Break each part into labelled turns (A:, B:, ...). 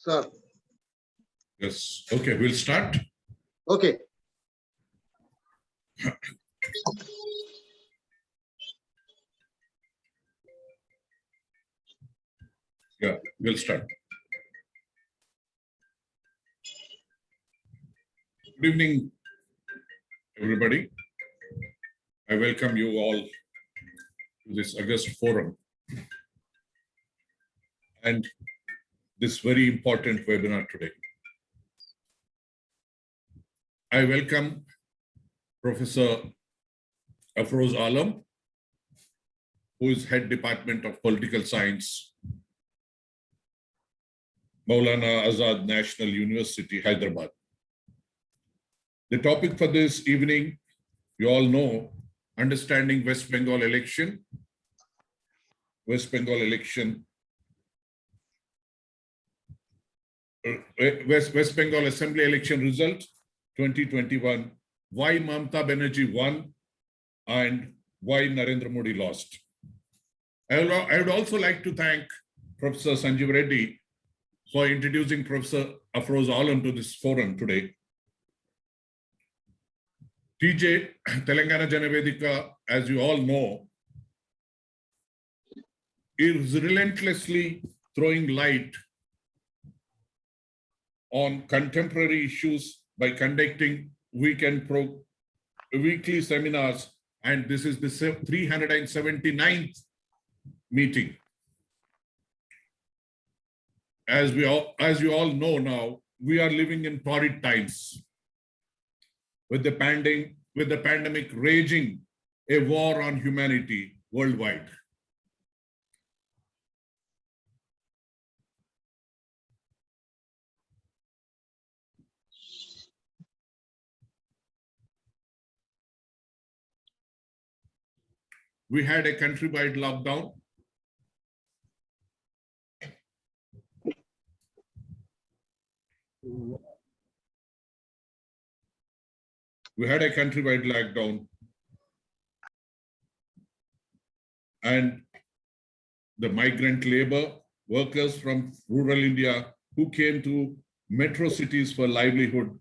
A: Sir.
B: Yes. Okay, we'll start.
A: Okay.
B: Yeah, we'll start. Good evening, everybody. I welcome you all to this August forum and this very important webinar today. I welcome Professor Afroz Alam, who is Head Department of Political Science, Maulana Azad National University, Hyderabad. The topic for this evening, you all know, understanding West Bengal election. West Bengal election. West Bengal Assembly election result 2021, why Mamata Banerjee won and why Narendra Modi lost. I would also like to thank Professor Sanjeev Reddy for introducing Professor Afroz Alam to this forum today. TJ, Telangana Janavedika, as you all know, is relentlessly throwing light on contemporary issues by conducting weekly seminars, and this is the 379th meeting. As you all know now, we are living in torrid times with the pandemic raging a war on humanity worldwide. We had a countrywide lockdown. We had a countrywide lockdown, and the migrant labor workers from rural India who came to metro cities for livelihood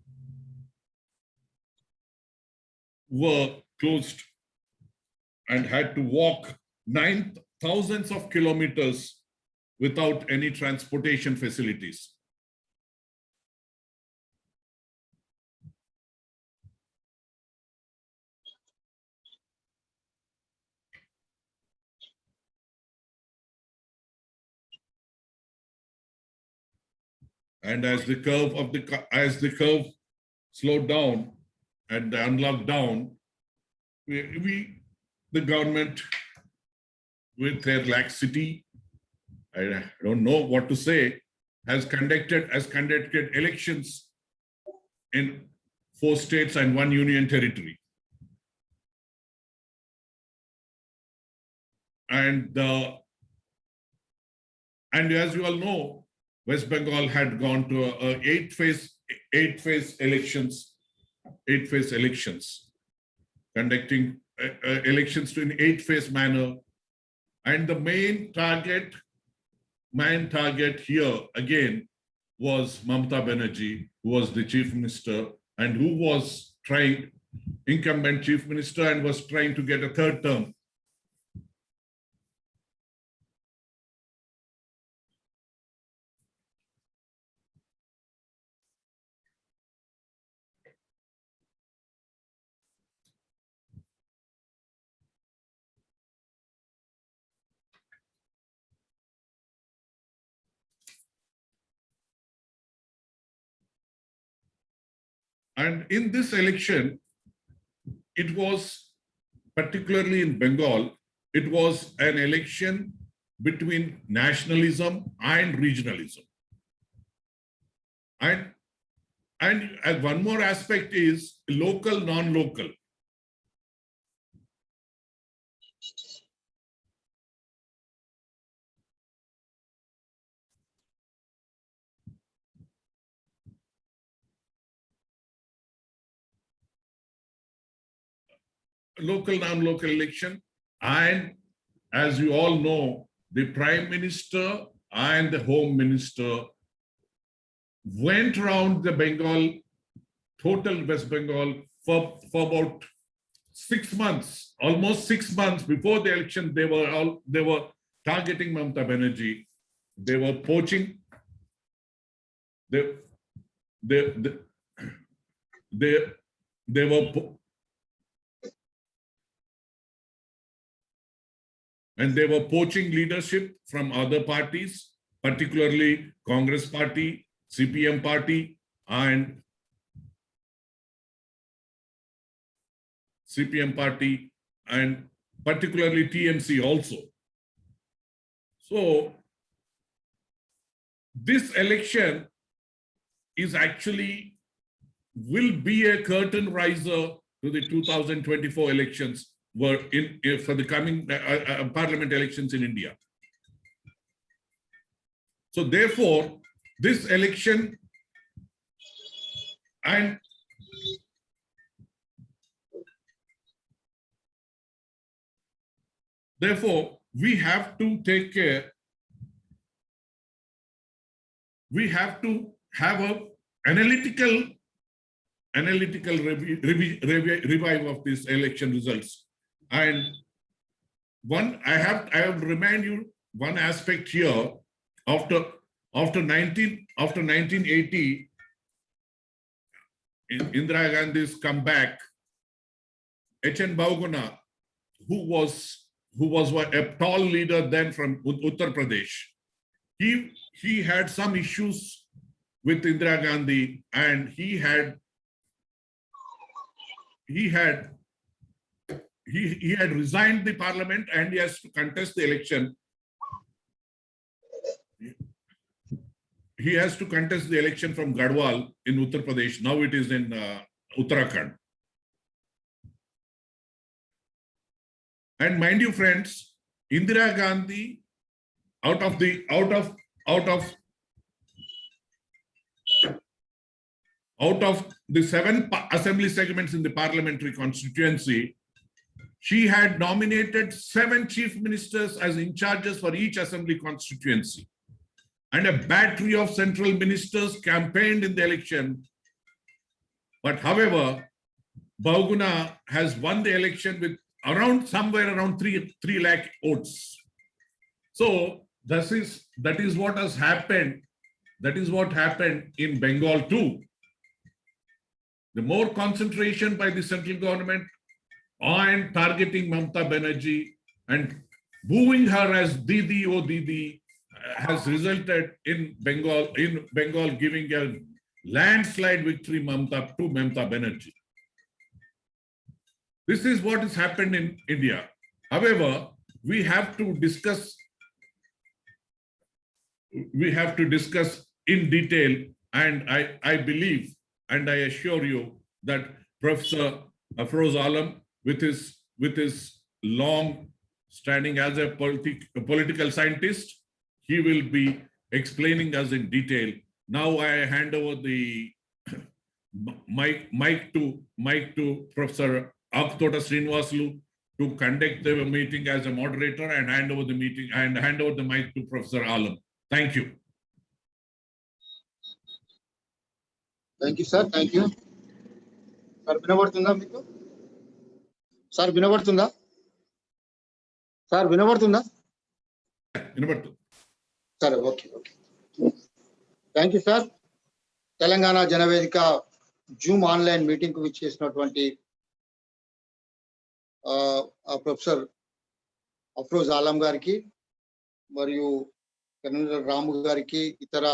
B: were closed and had to walk thousands of kilometers without any transportation facilities. And as the curve slowed down and unlocked down, the government, with their laxity, I don't know what to say, has conducted elections in 4 states and 1 union territory. And as you all know, West Bengal had gone to a 8-phase elections, conducting elections in 8-phase manner. And the main target here again was Mamata Banerjee, who was the chief minister and who was incumbent chief minister and was trying to get a 3rd term. And in this election, it was, particularly in Bengal, it was an election between nationalism and regionalism. And one more aspect is local, non-local. Local, non-local election. And as you all know, the Prime Minister and the Home Minister went around the Bengal, total West Bengal, for about 6 months, almost 6 months before the election. They were targeting Mamata Banerjee. They were poaching. They were poaching leadership from other parties, particularly Congress Party, CPM Party, and particularly TMC also. So this election is actually will be a curtain riser to the 2024 elections for the coming parliament elections in India. So therefore, this election and therefore we have to take care. We have to have a analytical revive of these election results. And I have remind you one aspect here. After 1980, Indira Gandhi's comeback, H.N. Bahuguna, who was a tall leader then from Uttar Pradesh, he had some issues with Indira Gandhi, and he had resigned the parliament, and he has to contest the election. He has to contest the election from Garhwal in Uttar Pradesh. Now it is in Uttarakhand. And mind you, friends, Indira Gandhi, out of the 7 assembly segments in the parliamentary constituency, she had nominated 7 chief ministers as in charges for each assembly constituency. And a battery of central ministers campaigned in the election. But however, Bahuguna has won the election with somewhere around 3 lakh votes. So that is what has happened. That is what happened in Bengal too. The more concentration by the central government on targeting Mamata Banerjee and booing her as Didi, oh Didi, has resulted in Bengal giving a landslide victory to Mamata Banerjee. This is what has happened in India. However, we have to discuss in detail, and I believe and I assure you that Professor Afroz Alam, with his long standing as a political scientist, he will be explaining us in detail. Now I hand over the mic to Professor Aktota Srinivasulu to conduct the meeting as a moderator, and hand over the mic to Professor Alam. Thank you.
A: Thank you, sir. Thank you. Sir, వినబడుతుందా మీకు? Sir వినబడుతుందా? Sir వినబడుతుందా?
B: వినబడుతుంది.
A: సరే, okay. Thank you sir. Telangana జనవేదిక Zoom online meeting కు విచ్చేసినటువంటి professor Afroz Alam గారికి మరియు కన్వీనర్ రాము గారికి, ఇతర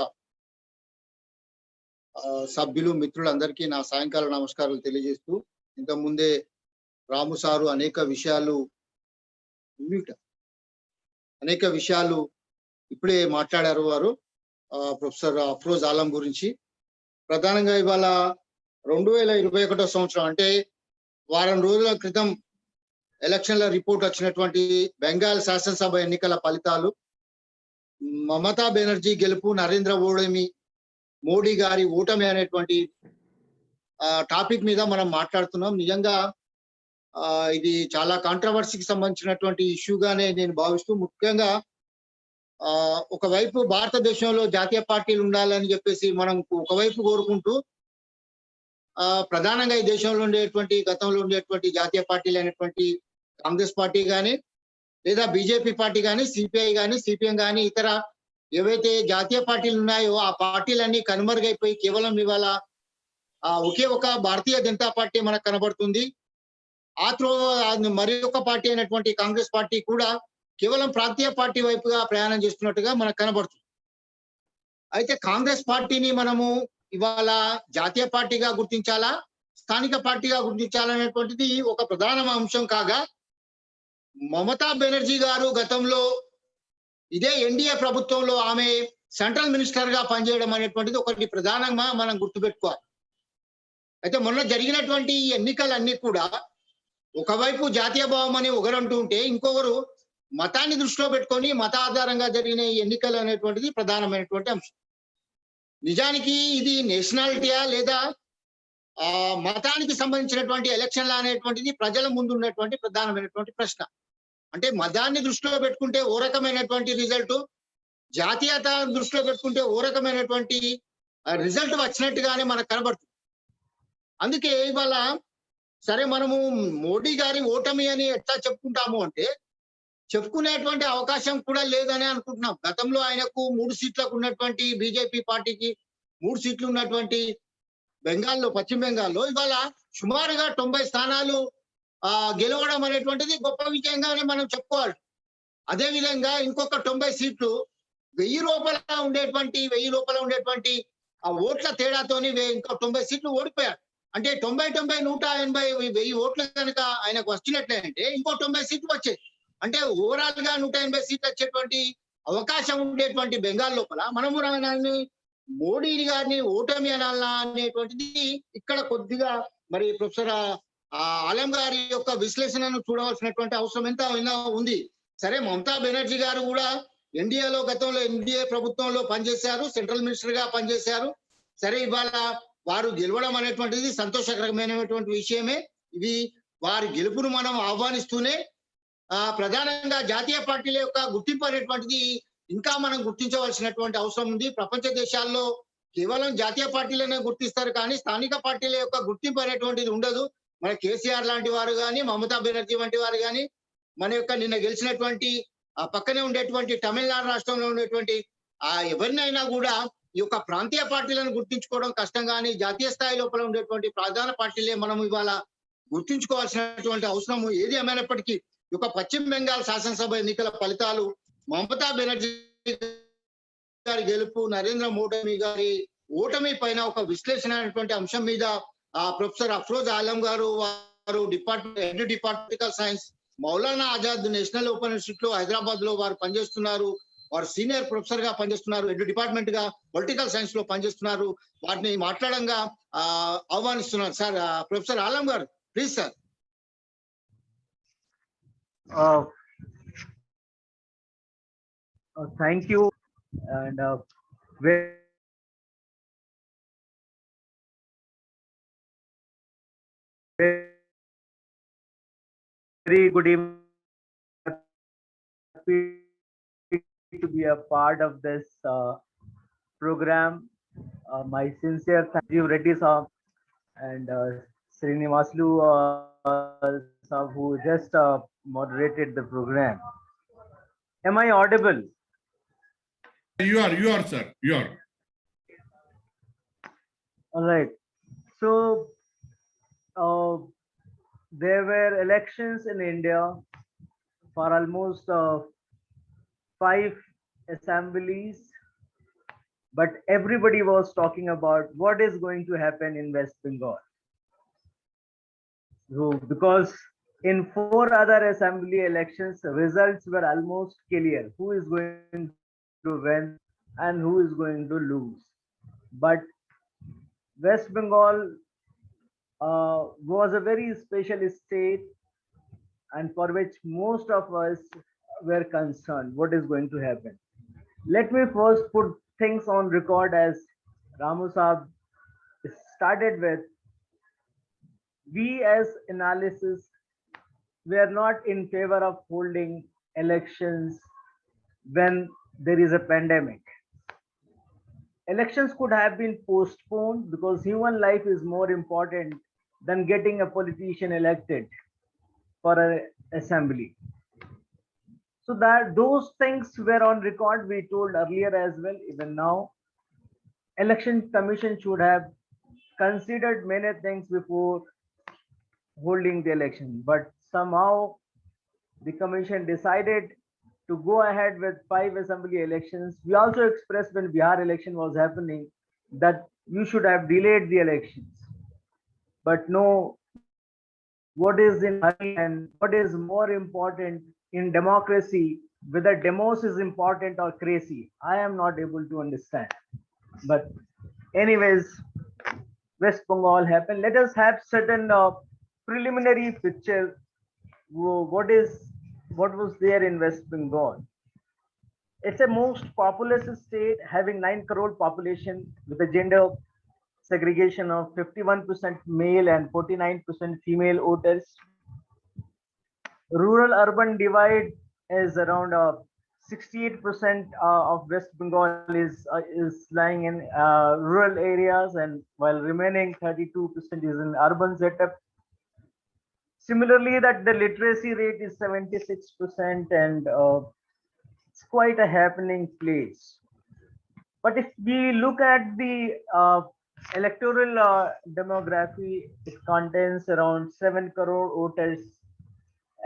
A: సభ్యులు, మిత్రులందరికీ నా సాయంకాల నమస్కారాలు తెలియజేస్తూ, ఇంతకుముందే రాము సారు అనేక విషయాలు ఇప్పుడే మాట్లాడారు వారు ప్రొఫెసర్ అఫ్రోజ్ ఆలం గురించి. ప్రధానంగా ఇవాళ 2021 సంవత్సరం అంటే వారం రోజుల క్రితం ఎలక్షన్ల రిపోర్ట్ వచ్చినటువంటి బెంగాల్ శాసనసభ ఎన్నికల ఫలితాలు, మమతా బెనర్జీ గెలుపు, నరేంద్ర మోడీ గారి ఓటమి అనేటువంటి టాపిక్ మీద మనం మాట్లాడుతున్నాం. నిజంగా ఇది చాలా కాంట్రవర్సీకి సంబంధించినటువంటి ఇష్యూగానే నేను భావిస్తూ, ముఖ్యంగా ఒకవైపు భారతదేశంలో జాతీయ పార్టీలు ఉండాలని చెప్పేసి మనం ఒకవైపు కోరుకుంటూ ప్రధానంగా ఈ దేశంలో ఉండేటువంటి గతంలో ఉండేటువంటి జాతీయ పార్టీలు అయినటువంటి కాంగ్రెస్ పార్టీ కానీ లేదా బీజేపీ పార్టీ కానీ సిపిఐ కానీ సిపిఎం కానీ ఇతర ఏవైతే జాతీయ పార్టీలు ఉన్నాయో ఆ పార్టీలన్నీ కనుమరుగైపోయి కేవలం ఇవాళ ఒకే ఒక భారతీయ జనతా పార్టీ మనకు కనబడుతుంది. మరి ఒక పార్టీ అయినటువంటి కాంగ్రెస్ పార్టీ కూడా కేవలం ప్రాంతీయ పార్టీ వైపుగా ప్రయాణం చేస్తున్నట్టుగా మనకు కనబడుతుంది. అయితే కాంగ్రెస్ పార్టీని మనము ఇవాళ జాతీయ పార్టీగా గుర్తించాలా, స్థానిక పార్టీగా గుర్తించాలనేటువంటిది ఒక ప్రధాన అంశం కాగా, మమతా బెనర్జీ గారు గతంలో ఇదే ఎన్డీఏ ప్రభుత్వంలో ఆమె సెంట్రల్ మినిస్టర్ గా పనిచేయడం అనేటువంటిది ఒకటి ప్రధానంగా మనం గుర్తుపెట్టుకోవాలి. అయితే మొన్న జరిగినటువంటి ఎన్నికలన్నీ కూడా ఒకవైపు జాతీయ భావం అని ఒకరంటూ ఉంటే ఇంకొకరు మతాన్ని దృష్టిలో పెట్టుకొని మత ఆధారంగా జరిగిన ఎన్నికలు అనేటువంటిది ప్రధానమైనటువంటి అంశం. నిజానికి ఇది నేషనాలిటీయా లేదా మతానికి సంబంధించినటువంటి ఎలక్షన్ల అనేటువంటిది ప్రజల ముందు ఉన్నటువంటి ప్రధానమైనటువంటి ప్రశ్న. అంటే మతాన్ని దృష్టిలో పెట్టుకుంటే ఓ రకమైనటువంటి రిజల్ట్, జాతీయత దృష్టిలో పెట్టుకుంటే ఓ రకమైనటువంటి రిజల్ట్ వచ్చినట్టుగానే మనకు కనబడుతుంది. అందుకే ఇవాళ సరే మనము మోడీ గారి ఓటమి అని ఎట్లా చెప్పుకుంటాము అంటే చెప్పుకునేటువంటి అవకాశం కూడా లేదని అనుకుంటున్నాం. గతంలో ఆయనకు 3 సీట్లకు ఉన్నటువంటి బీజేపీ పార్టీకి 3 సీట్లు ఉన్నటువంటి బెంగాల్లో, పశ్చిమ బెంగాల్లో ఇవాళ సుమారుగా 90 స్థానాలు గెలవడం అనేటువంటిది గొప్ప విజయంగానే మనం చెప్పుకోవాలి. అదే విధంగా ఇంకొక 90 సీట్లు 1000 లోపల ఉండేటువంటి ఆ ఓట్ల తేడాతోని ఇంకో 90 సీట్లు ఓడిపోయారు. అంటే 90, 180, 1000 ఓట్లు కనుక ఆయనకు వచ్చినట్లయితే ఇంకో 90 సీట్లు వచ్చాయి. అంటే ఓవరాల్ గా 180 సీట్లు వచ్చేటువంటి అవకాశం ఉండేటువంటి బెంగాల్ లోపల మనము మోడీ గారిని ఓటమి అనాలా అనేటువంటిది ఇక్కడ కొద్దిగా మరి ప్రొఫెసర్ ఆలం గారి యొక్క విశ్లేషణను చూడవలసినటువంటి అవసరం ఎంత ఉంది. సరే, మమతా బెనర్జీ గారు కూడా ఎన్డీఏలో గతంలో ఎన్డీఏ ప్రభుత్వంలో పనిచేశారు, సెంట్రల్ మినిస్టర్ గా పనిచేశారు. సరే, ఇవాళ వారు గెలవడం అనేటువంటిది సంతోషకరమైనటువంటి విషయమే. ఇది వారి గెలుపును మనం ఆహ్వానిస్తూనే ప్రధానంగా జాతీయ పార్టీల యొక్క గుర్తింపు అనేటువంటిది ఇంకా మనం గుర్తించవలసినటువంటి అవసరం ఉంది. ప్రపంచ దేశాల్లో కేవలం జాతీయ పార్టీలనే గుర్తిస్తారు కానీ స్థానిక పార్టీల యొక్క గుర్తింపు అనేటువంటిది ఉండదు. మన కేసీఆర్ లాంటి వారు కానీ, మమతా బెనర్జీ వంటి వారు కానీ, మన యొక్క నిన్న గెలిచినటువంటి పక్కనే ఉండేటువంటి తమిళనాడు రాష్ట్రంలో ఉండేటువంటి ఎవరినైనా కూడా ఈ యొక్క ప్రాంతీయ పార్టీలను గుర్తించుకోవడం కష్టం. కానీ జాతీయ స్థాయి లోపల ఉండేటువంటి ప్రధాన పార్టీలే మనం ఇవాళ గుర్తించుకోవాల్సినటువంటి అవసరం ఏది ఏమైనప్పటికీ ఈ యొక్క పశ్చిమ బెంగాల్ శాసనసభ ఎన్నికల ఫలితాలు మమతా బెనర్జీ గారి గెలుపు, నరేంద్ర మోడీ గారి ఓటమి పైన ఒక విశ్లేషణ అనేటువంటి అంశం మీద ప్రొఫెసర్ అఫ్రోజ్ ఆలం గారు వారు head departmental science Maulana Azad national open institute లో హైదరాబాద్ లో వారు పనిచేస్తున్నారు. వారు సీనియర్ ప్రొఫెసర్ గా పనిచేస్తున్నారు, హెడ్ డిపార్ట్మెంట్ గా పొలిటికల్ సైన్స్ లో పనిచేస్తున్నారు. వారిని మాట్లాడంగా ఆహ్వానిస్తున్నారు. సార్, ప్రొఫెసర్ ఆలం గారు, please sir.
C: Thank you, and very good evening. Happy to be a part of this program. My sincere thank you, Reddy sir and Srinivaslu sir, who just moderated the program. Am I audible?
B: You are, sir. You are.
C: All right. So there were elections in India for almost 5 assemblies, but everybody was talking about what is going to happen in West Bengal. So, because in 4 other assembly elections, results were almost clear who is going to win and who is going to lose. But West Bengal was a very special state, and for which most of us were concerned what is going to happen. Let me first put things on record as Ramu Saab started with. We as analysis were not in favor of holding elections when there is a pandemic. Elections could have been postponed because human life is more important than getting a politician elected for an assembly. So that those things were on record, we told earlier as well, even now. Election Commission should have considered many things before holding the election, but somehow the commission decided to go ahead with 5 assembly elections. We also expressed when Bihar election was happening that you should have delayed the elections. But no, what is in hurry and what is more important in democracy, whether demos is important or crazy, I am not able to understand. But anyways, West Bengal happened. Let us have certain preliminary picture. What was there in West Bengal? It's a most populous state having 9 crore population with a gender segregation of 51% male and 49% female voters. Rural urban divide is around 68% of West Bengal is lying in rural areas, and while remaining 32% is in urban setup. Similarly, that the literacy rate is 76%, and it's quite a happening place. But if we look at the electoral demography, it contains around 7 crore voters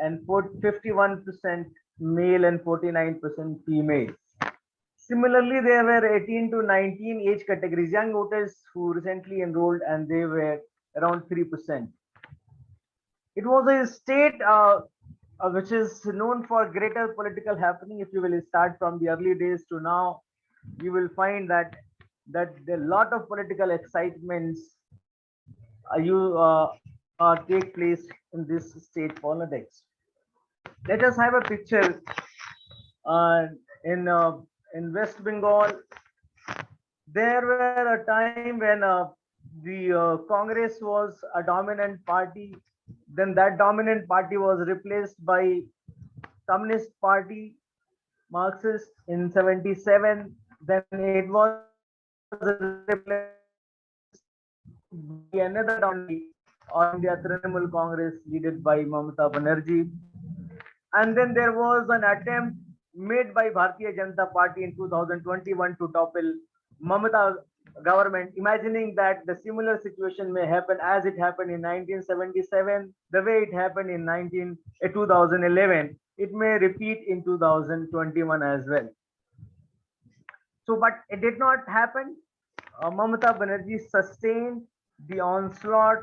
C: and 51% male and 49% female. Similarly, there were 18 to 19 age categories, young voters who recently enrolled, and they were around 3%. It was a state which is known for greater political happening. If you will start from the early days to now, you will find that a lot of political excitements take place in this state politics. Let us have a picture in West Bengal. There were a time when the Congress was a dominant party. Then that dominant party was replaced by Communist Party, Marxist in 77. Then it was replaced by another dominant All India Trinamool Congress, led by Mamata Banerjee. And then there was an attempt made by Bharatiya Janata Party in 2021 to topple Mamata government, imagining that the similar situation may happen as it happened in 1977, the way it happened in 2011, it may repeat in 2021 as well. So, but it did not happen. Mamata Banerjee sustained the onslaught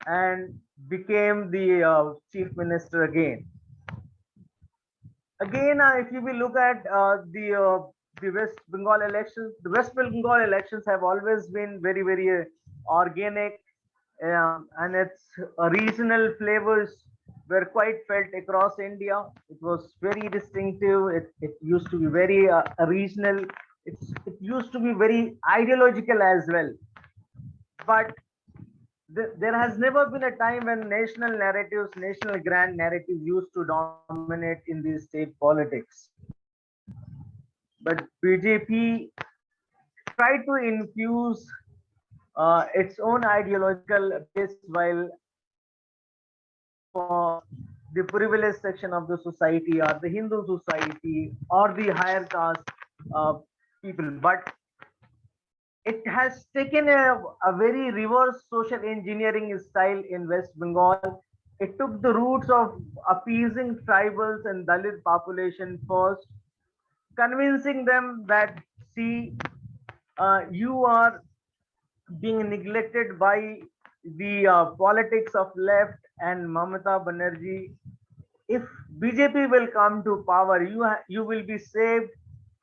C: and became the chief minister again. Again, if you will look at the West Bengal elections, the West Bengal elections have always been very, very organic, and its regional flavors were quite felt across India. It was very distinctive. It used to be very regional. It used to be very ideological as well. But there has never been a time when national narratives, national grand narratives used to dominate in the state politics. But BJP tried to infuse its own ideological base while for the privileged section of the society or the Hindu society or the higher caste people. But it has taken a very reverse social engineering style in West Bengal. It took the roots of appeasing tribals and Dalit population first, convincing them that, see, you are being neglected by the politics of left and Mamata Banerjee. If BJP will come to power, you will be saved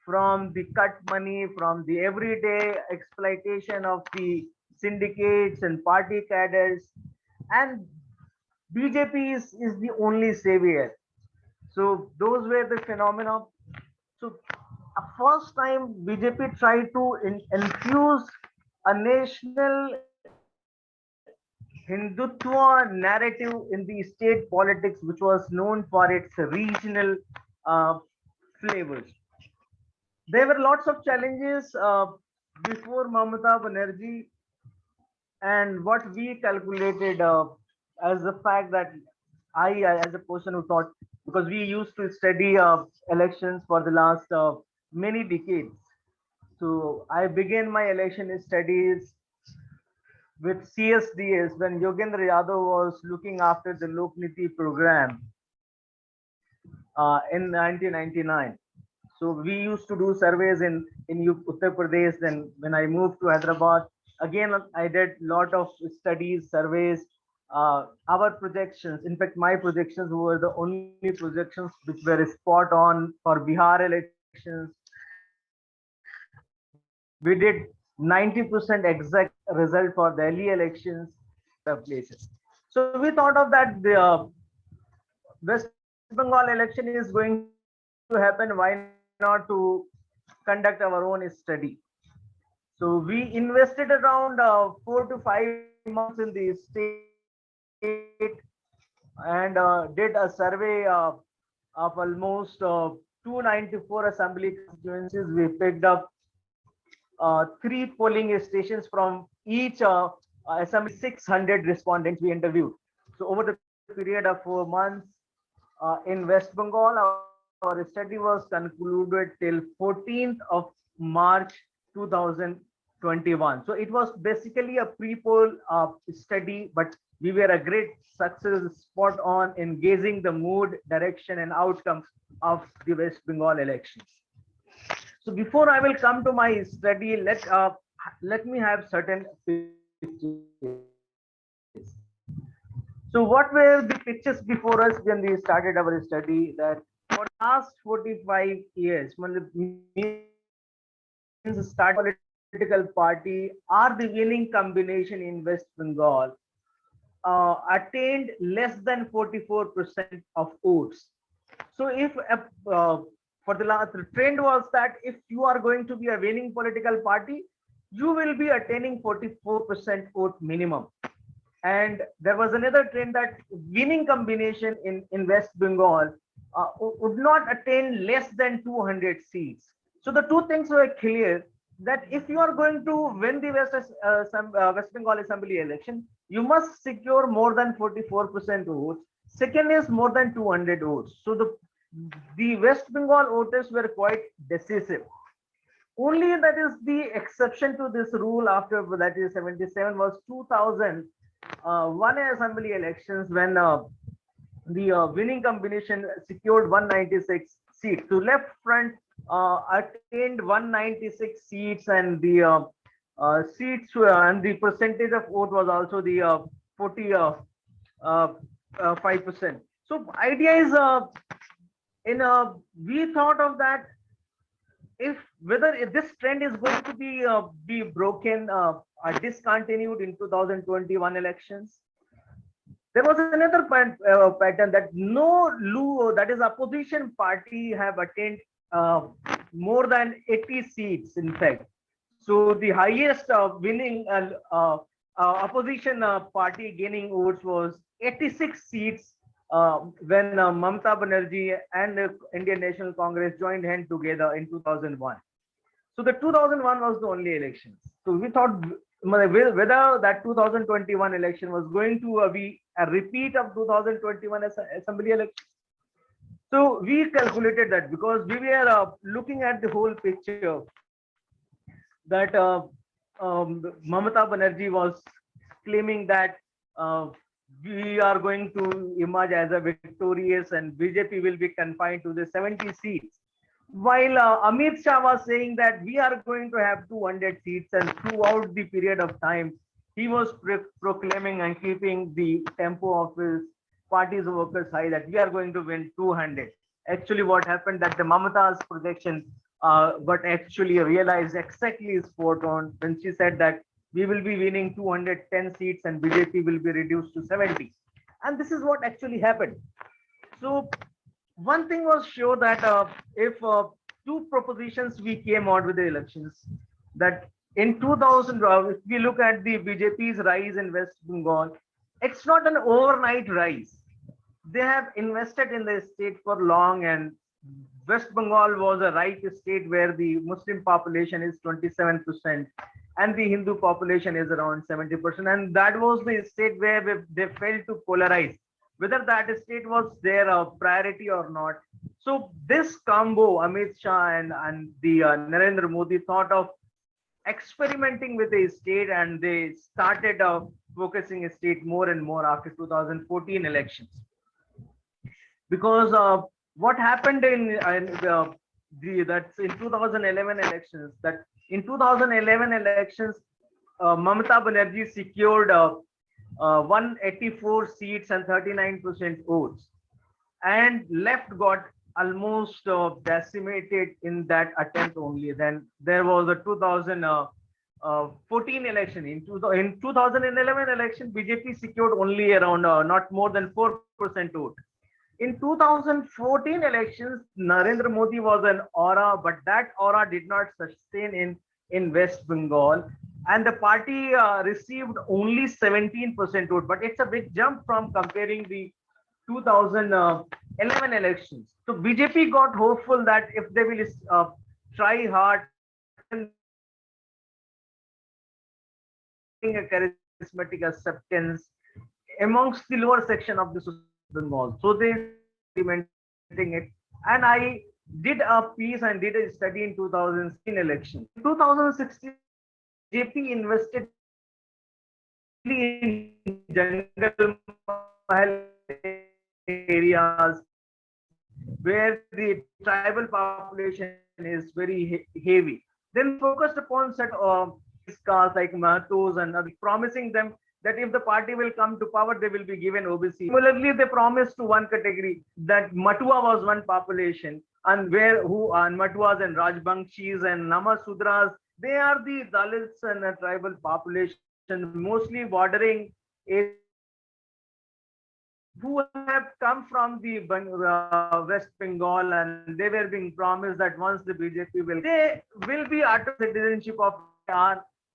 C: from the cut money, from the everyday exploitation of the syndicates and party cadres, and BJP is the only savior. So those were the phenomena. So first time BJP tried to infuse a national Hindutva narrative in the state politics, which was known for its regional flavors. There were lots of challenges before Mamata Banerjee, and what we calculated as the fact that as a person who thought, because we used to study elections for the last many decades. So I began my election studies with CSDS when Yogendra Yadav was looking after the Lokniti program in 1999. So we used to do surveys in Uttar Pradesh. Then when I moved to Hyderabad, again I did lot of studies, surveys. Our projections, in fact, my projections were the only projections which were spot on for Bihar elections. We did 90% exact result for Delhi elections, places. So we thought of that the West Bengal election is going to happen. Why not to conduct our own study? So we invested around 4 to 5 months in the state and did a survey of almost 294 assembly constituencies. We picked up 3 polling stations from each assembly, 600 respondents we interviewed. So over the period of 4 months in West Bengal, our study was concluded till 14th of March 2021. So it was basically a pre-poll study, but we were a great success, spot on in gauging the mood, direction, and outcomes of the West Bengal elections. So before I will come to my study, let me have certain pictures. So what were the pictures before us when we started our study? That for the last 45 years, means start political party are the winning combination in West Bengal attained less than 44% of votes. So if for the last, the trend was that if you are going to be a winning political party, you will be attaining 44% vote minimum. And there was another trend that winning combination in West Bengal would not attain less than 200 seats. So the two things were clear, that if you are going to win the West Bengal Assembly election, you must secure more than 44% votes. Second is more than 200 votes. So the West Bengal voters were quite decisive. Only that is the exception to this rule after that is 77 was 2001 assembly elections when the winning combination secured 196 seats. So left front attained 196 seats, and the seats and the percentage of vote was also the 45%. So idea is we thought of that if this trend is going to be broken discontinued in 2021 elections. There was another pattern that that is opposition party have attained more than 80 seats in fact. So the highest winning opposition party gaining votes was 86 seats when Mamata Banerjee and the Indian National Congress joined hands together in 2001. So the 2001 was the only elections. So we thought whether that 2021 election was going to be a repeat of 2021 assembly election. So we calculated that because we were looking at the whole picture that Mamata Banerjee was claiming that we are going to emerge as a victorious and BJP will be confined to the 70 seats. While Amit Shah was saying that we are going to have 200 seats, and throughout the period of time, he was proclaiming and keeping the tempo of his party's workers high that we are going to win 200. Actually, what happened that the Mamata's projection got actually realized exactly spot on when she said that we will be winning 210 seats and BJP will be reduced to 70. And this is what actually happened. So one thing was sure that if two propositions we came out with the elections, that in 2000, if we look at the BJP's rise in West Bengal, it's not an overnight rise. They have invested in the state for long, and West Bengal was a right state where the Muslim population is 27% and the Hindu population is around 70%. And that was the state where they failed to polarize whether that state was their priority or not. So this combo, Amit Shah and the Narendra Modi thought of experimenting with a state, and they started focusing a state more and more after 2014 elections. Because what happened that's in 2011 elections, that in 2011 elections, Mamata Banerjee secured 184 seats and 39% votes, and left got almost decimated in that attempt only. Then there was a 2014 election. In 2011 election, BJP secured only around not more than 4% vote. In 2014 elections, Narendra Modi was an aura, but that aura did not sustain in West Bengal. And the party received only 17% vote. But it's a big jump from comparing the 2011 elections. So BJP got hopeful that if they will try hard and a charismatic acceptance amongst the lower section of the Bengal. So they implementing it. And I did a piece and did a study in 2016 election. In 2016, JP invested in jungle mahal areas where the tribal population is very heavy. Then focused upon set of castes like Mahatos and others, promising them that if the party will come to power, they will be given OBC. Similarly, they promised to one category that Matua was one population, and Matuas and Rajbangshis and Namasudras, they are the Dalits and the tribal population, mostly bordering areas, who have come from the West Bengal, and they were being promised that once the BJP they will be utter citizenship of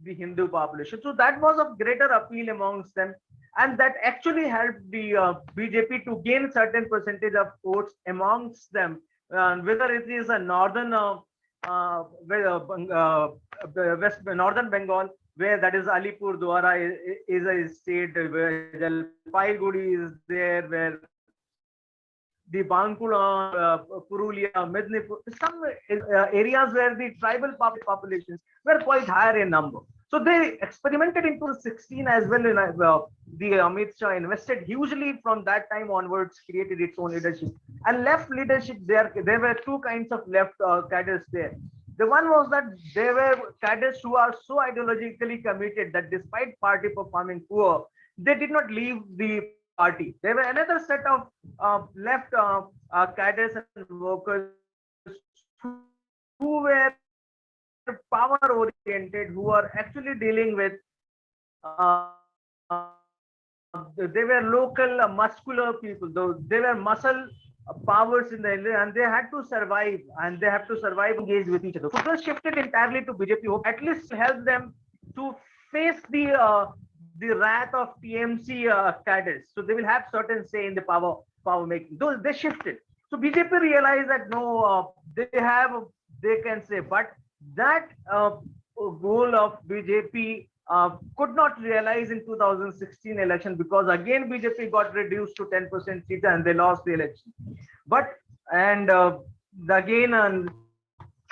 C: the Hindu population. So that was of greater appeal amongst them, and that actually helped the BJP to gain certain percentage of votes amongst them. Whether it is a northern northern Bengal, where that is Alipur Dwara is a state, where Jalpaiguri is there, where the Bankura, Purulia, Mednipur, some areas where the tribal populations were quite higher in number. So they experimented in 2016 as well. In the Amit Shah invested hugely from that time onwards, created its own leadership and left leadership there. There were two kinds of left cadres there. The one was that there were cadres who are so ideologically committed that despite party performing poor, they did not leave the party. There were another set of left cadres and workers who were power oriented, who are actually dealing with they were local muscular people, though they were muscle powers in the area, and they had to survive, and they have to survive engaged with each other. So they shifted entirely to BJP, who at least help them to face the wrath of TMC cadres. So they will have certain say in the power making. Those they shifted. So BJP realized that no, they can say, but that goal of BJP could not realize in 2016 election, because again BJP got reduced to 10% seat and they lost the election. But again in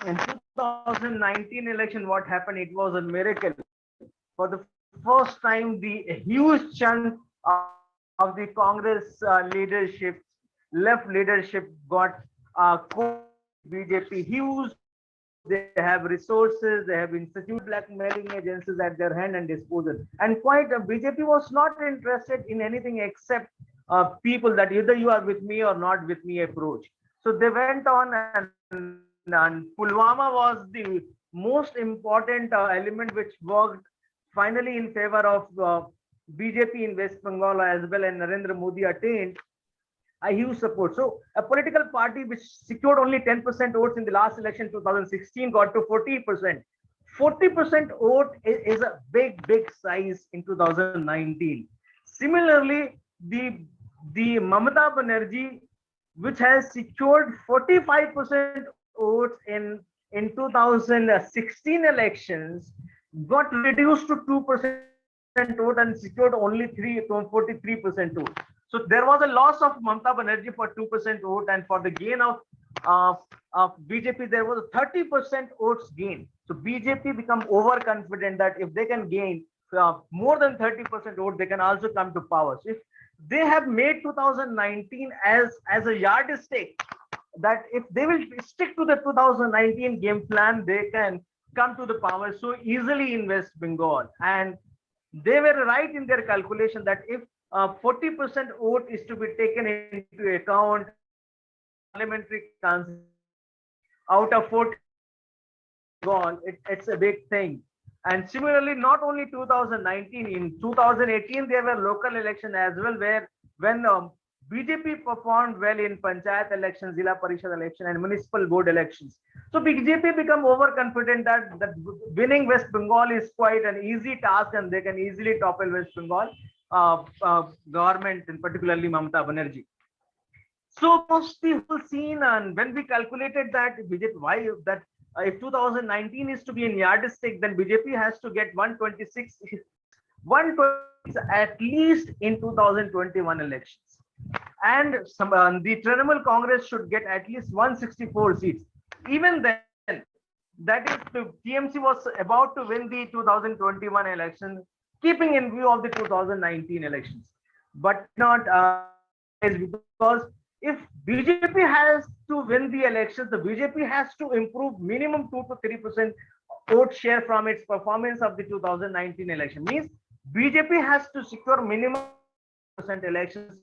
C: 2019 election, what happened? It was a miracle. For the first time, the huge chunk of the Congress left leadership got BJP huge. They have resources, they have institute blackmailing agencies at their hand and disposal. And BJP was not interested in anything except people that either you are with me or not with me approach. So they went on, and Pulwama was the most important element which worked finally in favor of BJP in West Bengal as well, and Narendra Modi attained a huge support. So a political party which secured only 10% votes in the last election 2016 got to 40%. 40% vote is a big size in 2019. Similarly, the Mamata Banerjee which has secured 45% votes in 2016 elections, got reduced to 2% vote and secured only 43% vote. So there was a loss of Mamata Banerjee for 2% vote, and for the gain of BJP, there was a 30% votes gain. So BJP become overconfident that if they can gain more than 30% vote, they can also come to power. So if they have made 2019 as a yardstick, that if they will stick to the 2019 game plan, they can come to the power so easily in West Bengal. And they were right in their calculation that if 40% vote is to be taken into account, parliamentary council out of 40 gone, it's a big thing. And similarly, not only 2019, in 2018 there were local election as well, where when BJP performed well in Panchayat elections, Zilla Parishad election, and municipal board elections. So BJP become overconfident that winning West Bengal is quite an easy task, and they can easily topple West Bengal government, and particularly Mamata Banerjee. So most people seen, and when we calculated that BJP, why that if 2019 is to be in yardstick, then BJP has to get 126 at least in 2021 elections, and the Trinamool Congress should get at least 164 seats. Even then, that is, the TMC was about to win the 2021 election, keeping in view of the 2019 elections, but not because if BJP has to win the elections, the BJP has to improve minimum 2 to 3% vote share from its performance of the 2019 election. Means BJP has to secure minimum percent elections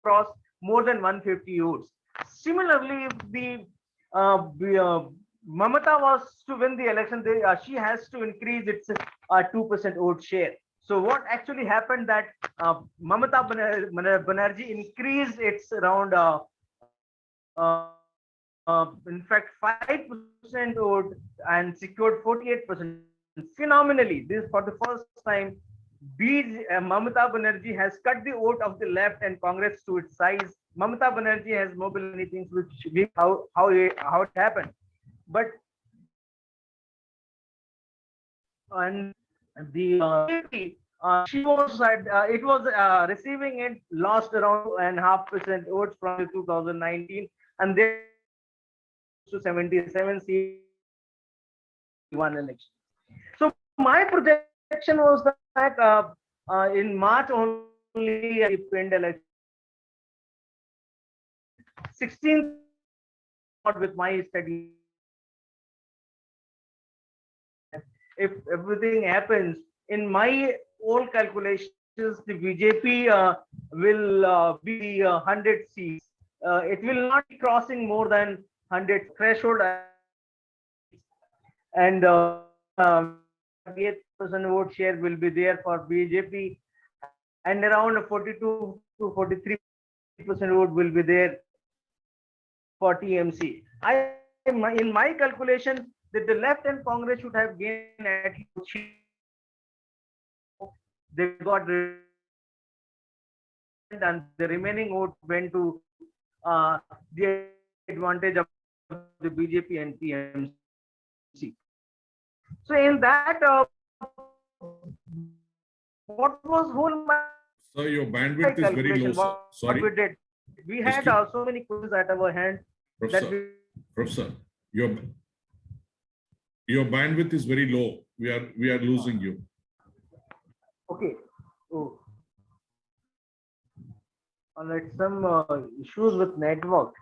C: across more than 150 votes. Similarly, if the Mamata was to win the election, she has to increase its 2% vote share. So what actually happened that Mamata Banerjee increased its around, in fact, 5% vote and secured 48%. Phenomenally, this for the first time, Mamata Banerjee has cut the vote of the left and Congress to its size. Mamata Banerjee has mobilized many things, which we how it happened, but and the she was it was receiving it, lost around 2.5% votes from the 2019, and then to 77 seats one election. So my projection was that in March only a pinned election. 16th with my study. If everything happens in my old calculations, the BJP will be 100 seats. It will not be crossing more than 100 threshold, and 38% vote share will be there for BJP, and around 42 to 43% vote will be there for TMC. In my calculation, that the left and Congress should have gained at least, they got, and the remaining vote went to the advantage of the BJP and TMC. So in that, what was whole?
B: Sir, your bandwidth is very low, sir. Sorry.
C: What we did, we had so many questions at our hand.
B: Professor, your bandwidth is very low. We are losing you.
C: Okay. Oh. All right, some issues with network.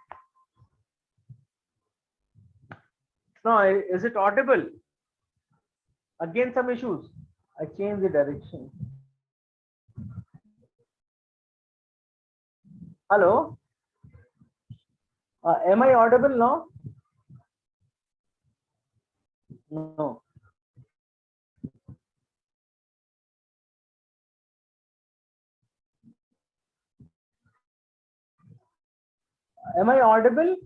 C: Now, is it audible? Again, some issues. I changed the direction. Hello? Am I audible now? No. Am I audible?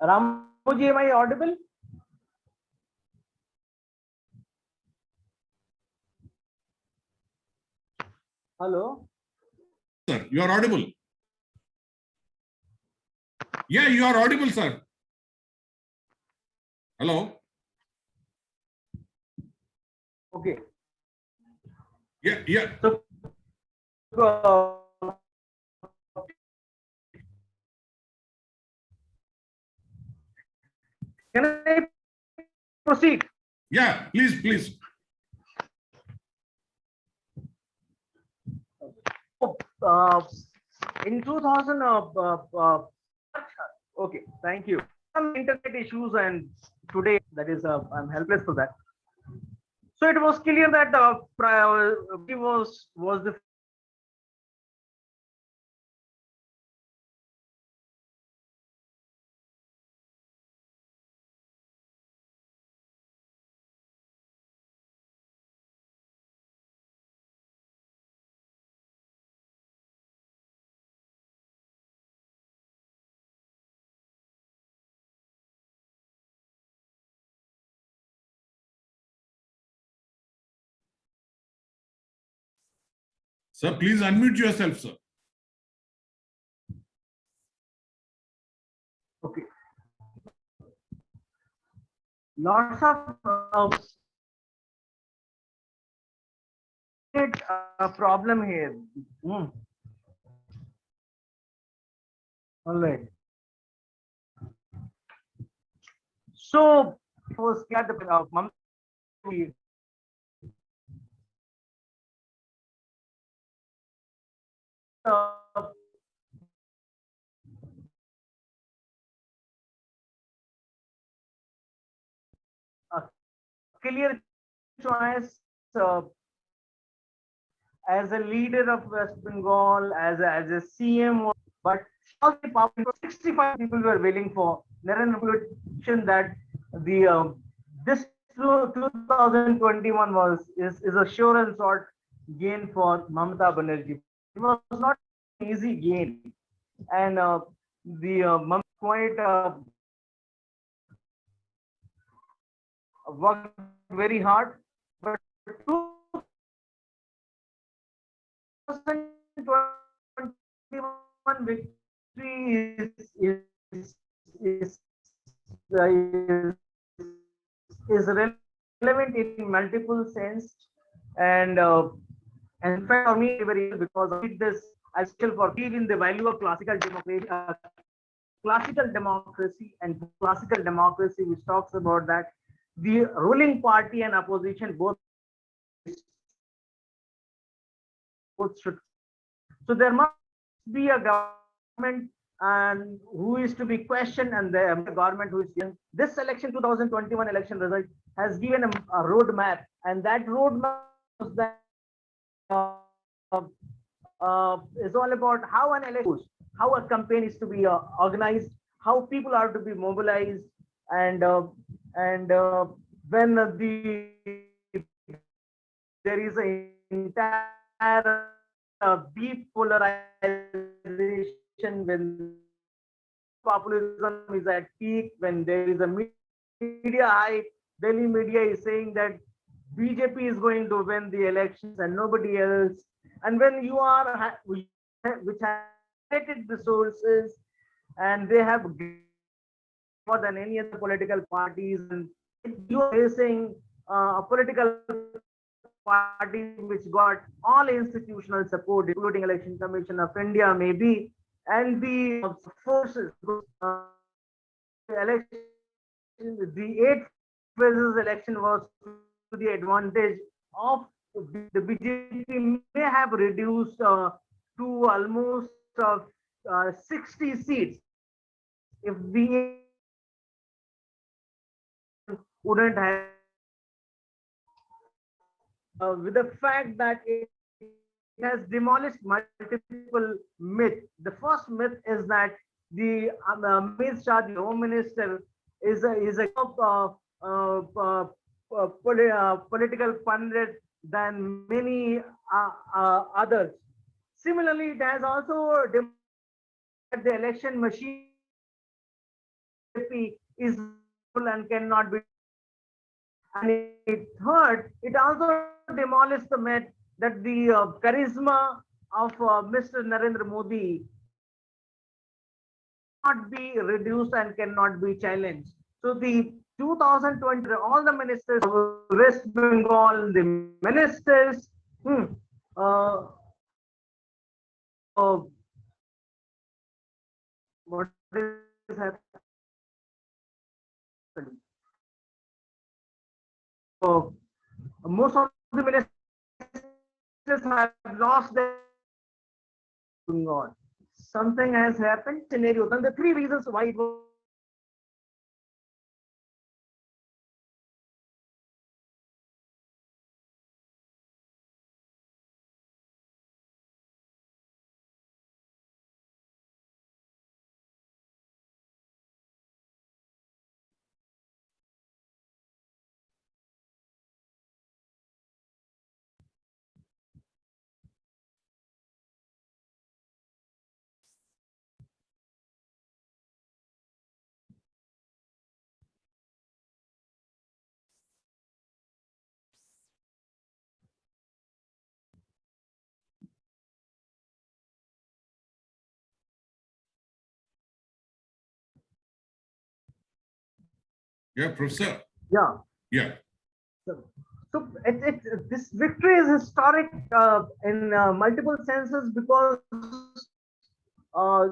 C: Ramoji, am I audible? Hello.
B: Sir, you are audible. Yeah, you are audible, sir. Hello.
C: Okay.
B: Yeah.
C: So, uh, can I proceed?
B: Yeah, please.
C: Uh, in 2000, okay, thank you. Some internet issues, and today that is, I'm helpless for that. So it was clear that priority was the
B: Sir, please unmute yourself, sir.
C: okay. Lots of problem here. All right. So first, get the uh, a clear choice as a leader of West Bengal, as a CM, but 65 people were willing for Narendra Modi that the this 2021 is a sure and short gain for Mamata Banerjee. It was not an easy gain, and the Mamata quite worked very hard, but 2021 victory is relevant in multiple sense, and in fact for me very because of this I still believe in the value of classical democracy and classical democracy, which talks about that the ruling party and opposition both should. So there must be a government and who is to be questioned, and the government who is this election 2021 election result has given a roadmap, and that roadmap is that is all about how an election goes, how a campaign is to be organized, how people are to be mobilized, and when there is an entire depolarization, when populism is at peak, when there is a media hype, Delhi media is saying that BJP is going to win the elections and nobody else. And when you are which have created the sources, and they have more than any other political parties, and you are facing a political party which got all institutional support, including Election Commission of India, maybe, and the forces, election, the 8 phases election was to the advantage of the BJP may have reduced to almost 60 seats if the wouldn't have with the fact that it has demolished multiple myths. The first myth is that the Amit Shah, the Home Minister, is a political pundit than many others. Similarly, it has also that the election machine is and cannot be. And third, it also demolished the myth that the charisma of Mr. Narendra Modi cannot be reduced and cannot be challenged. So the 2020, all the ministers of West Bengal, the ministers, uh, what is happening? Most of the ministers have lost their Bengal. Something has happened. Scenario. And the three reasons why it was.
B: Yeah, Professor.
C: Yeah.
B: Yeah.
C: So this victory is historic in multiple senses because uh,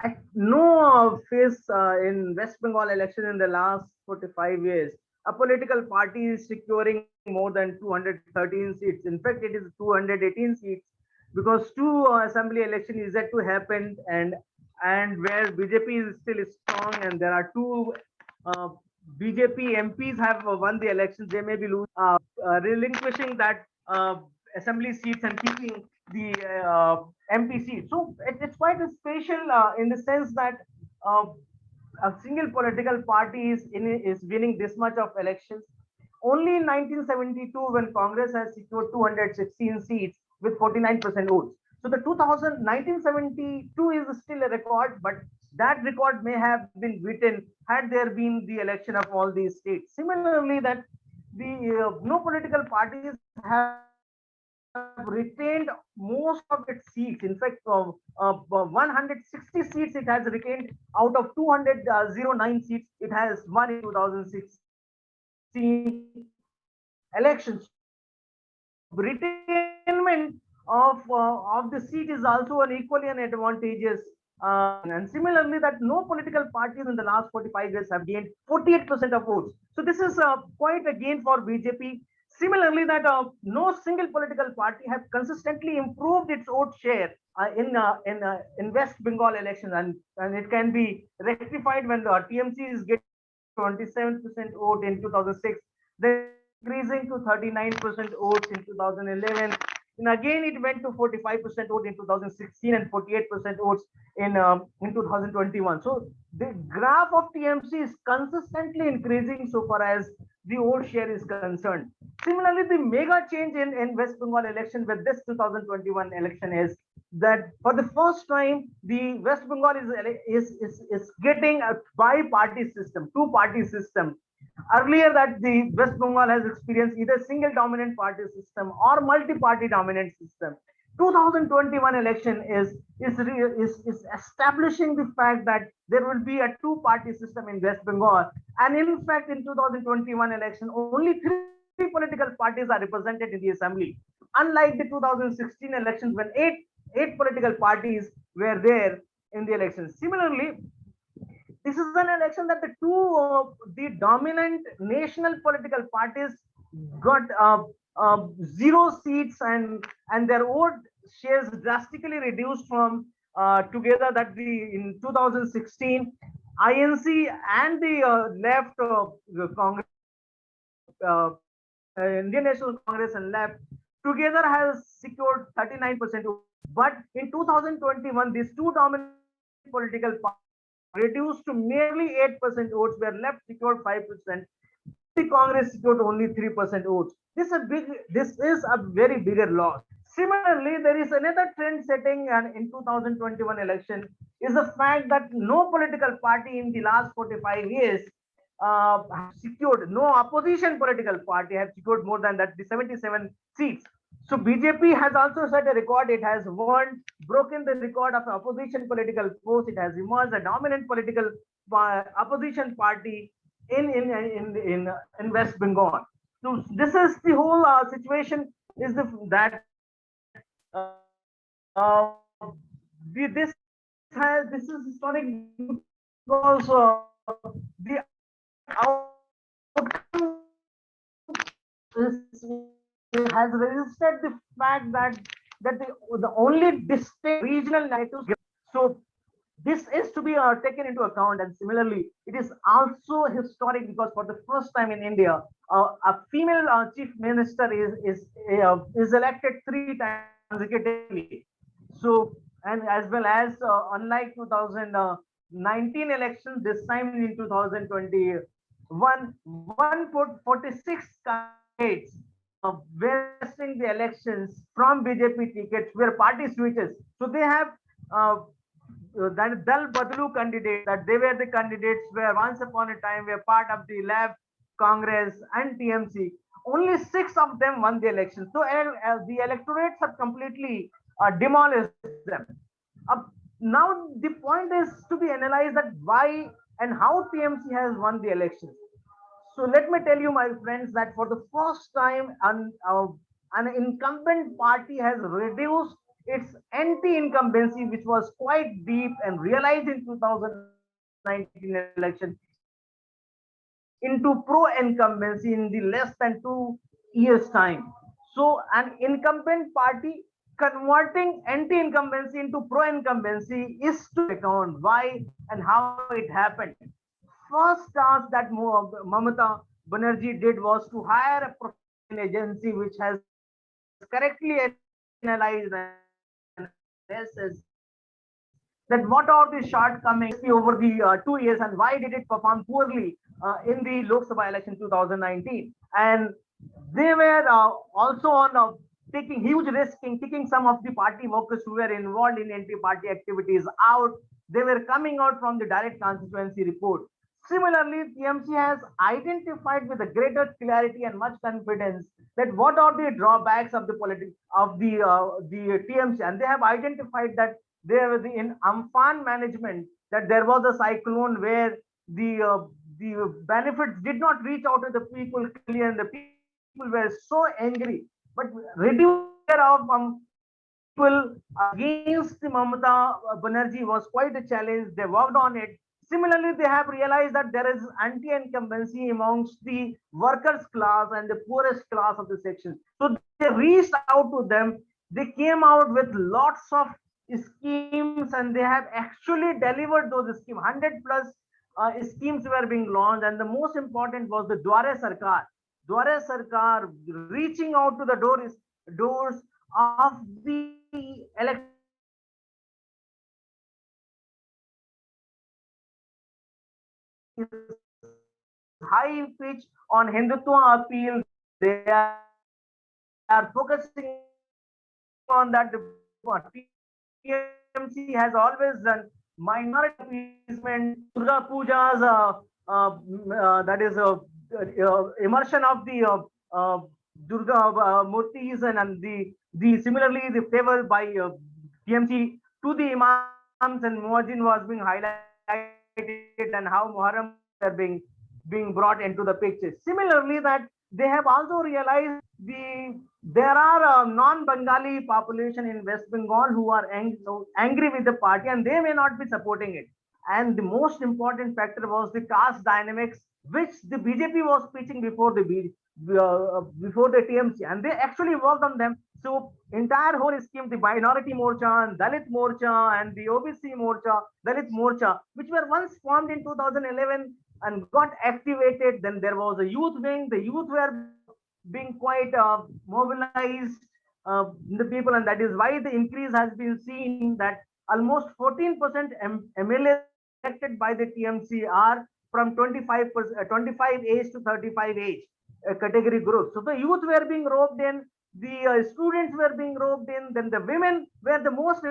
C: at no phase in West Bengal election in the last 45 years, a political party is securing more than 213 seats. In fact, it is 218 seats because two assembly election is yet to happen, and where BJP is still strong, and there are two uh, BJP MPs have won the elections. They may be relinquishing that assembly seats and keeping the MP seat. So it's quite a special in the sense that uh, a single political party is winning this much of elections. Only in 1972, when Congress has secured 216 seats with 49% votes. So the 1972 is still a record, but that record may have been beaten had there been the election of all these states. Similarly, that the no political parties have retained most of its seats. In fact, 160 seats it has retained out of 209 seats it has won in 2016 elections. Retainment of the seat is also an equally an advantageous. And similarly, that no political parties in the last 45 years have gained 48% of votes. So this is quite a gain for BJP. Similarly, that no single political party has consistently improved its vote share in West Bengal elections, and it can be rectified when the TMC is getting 27% vote in 2006, then increasing to 39% votes in 2011. And again, it went to 45% vote in 2016 and 48% votes in 2021. So the graph of TMC is consistently increasing so far as the vote share is concerned. Similarly, the mega change in West Bengal election with this 2021 election is that for the first time, the West Bengal is getting a bi-party system, two-party system. Earlier, that the West Bengal has experienced either single dominant party system or multi-party dominant system. 2021 election is establishing the fact that there will be a two-party system in West Bengal, and in fact, in 2021 election, only three political parties are represented in the assembly, unlike the 2016 elections when eight political parties were there in the elections. Similarly, this is an election that the dominant national political parties got 0 seats, and their vote shares drastically reduced from together that in 2016 INC and the left the Congress, Indian National Congress and left together has secured 39%. But in 2021, these two dominant political parties reduced to merely 8% votes, where left secured 5%. The Congress secured only 3% votes. This is a very bigger loss. Similarly, there is another trend setting and in 2021 election is the fact that no political party in the last 45 years have secured, no opposition political party have secured more than that, the 77 seats. So BJP has also set a record. It has broken the record of opposition political force. It has emerged a dominant political opposition party in West Bengal. So this is the whole situation. Is that uh, this is historic because the outcome has resisted the fact that the only distinct regional narratives. So this is to be taken into account, and similarly, it is also historic because for the first time in India, a female chief minister is elected 3 times consecutively. So, and as well as unlike 2019 elections, this time in 2021, 146 candidates wasting the elections from BJP tickets where party switches. So they have that Dal Badlu candidates, that they were the candidates where once upon a time were part of the left, Congress and TMC. Only 6 of them won the election. So the electorates have completely demolished them. Now the point is to be analyzed that why and how TMC has won the elections. So let me tell you, my friends, that for the first time, an incumbent party has reduced its anti-incumbency, which was quite deep and realized in 2019 election, into pro-incumbency in the less than 2 years' time. So an incumbent party converting anti-incumbency into pro-incumbency is to account why and how it happened. First task that Mamata Banerjee did was to hire a professional agency which has correctly analyzed and assessed that what are the shortcomings over the 2 years and why did it perform poorly in the Lok Sabha election 2019. And they were also on taking huge risk in kicking some of the party workers who were involved in anti-party activities out. They were coming out from the direct constituency report. Similarly, TMC has identified with a greater clarity and much confidence that what are the drawbacks of the politics of the TMC, and they have identified that there was in Amphan management that there was a cyclone where the benefits did not reach out to the people clearly, and the people were so angry. But reducer of people against the Mamata Banerjee was quite a challenge. They worked on it. Similarly, they have realized that there is anti-incumbency amongst the workers class and the poorest class of the section. So they reached out to them. They came out with lots of schemes and they have actually delivered those schemes. 100 plus schemes were being launched, and the most important was the Dware Sarkar. Dware Sarkar reaching out to the doors of the elected high pitch on Hindutva appeal. They are focusing on that. TMC has always done minority appeasement, Durga Pujas, that is immersion of the Durga Murtis, and the similarly the favor by TMC to the Imams and Muazzin was being highlighted, and how Muharram are being brought into the picture. Similarly, that they have also realized there are a non-Bengali population in West Bengal who are angry with the party and they may not be supporting it. And the most important factor was the caste dynamics, which the BJP was preaching before the TMC, and they actually worked on them. So entire whole scheme, the minority morcha and Dalit morcha and the OBC morcha, Dalit morcha, which were once formed in 2011 and got activated. Then there was a youth wing. The youth were being quite mobilized, the people, and that is why the increase has been seen that almost 14% MLA elected by the TMC are from 25 age to 35 age category group. So the youth were being roped in, the students were being roped in, then the women were the most,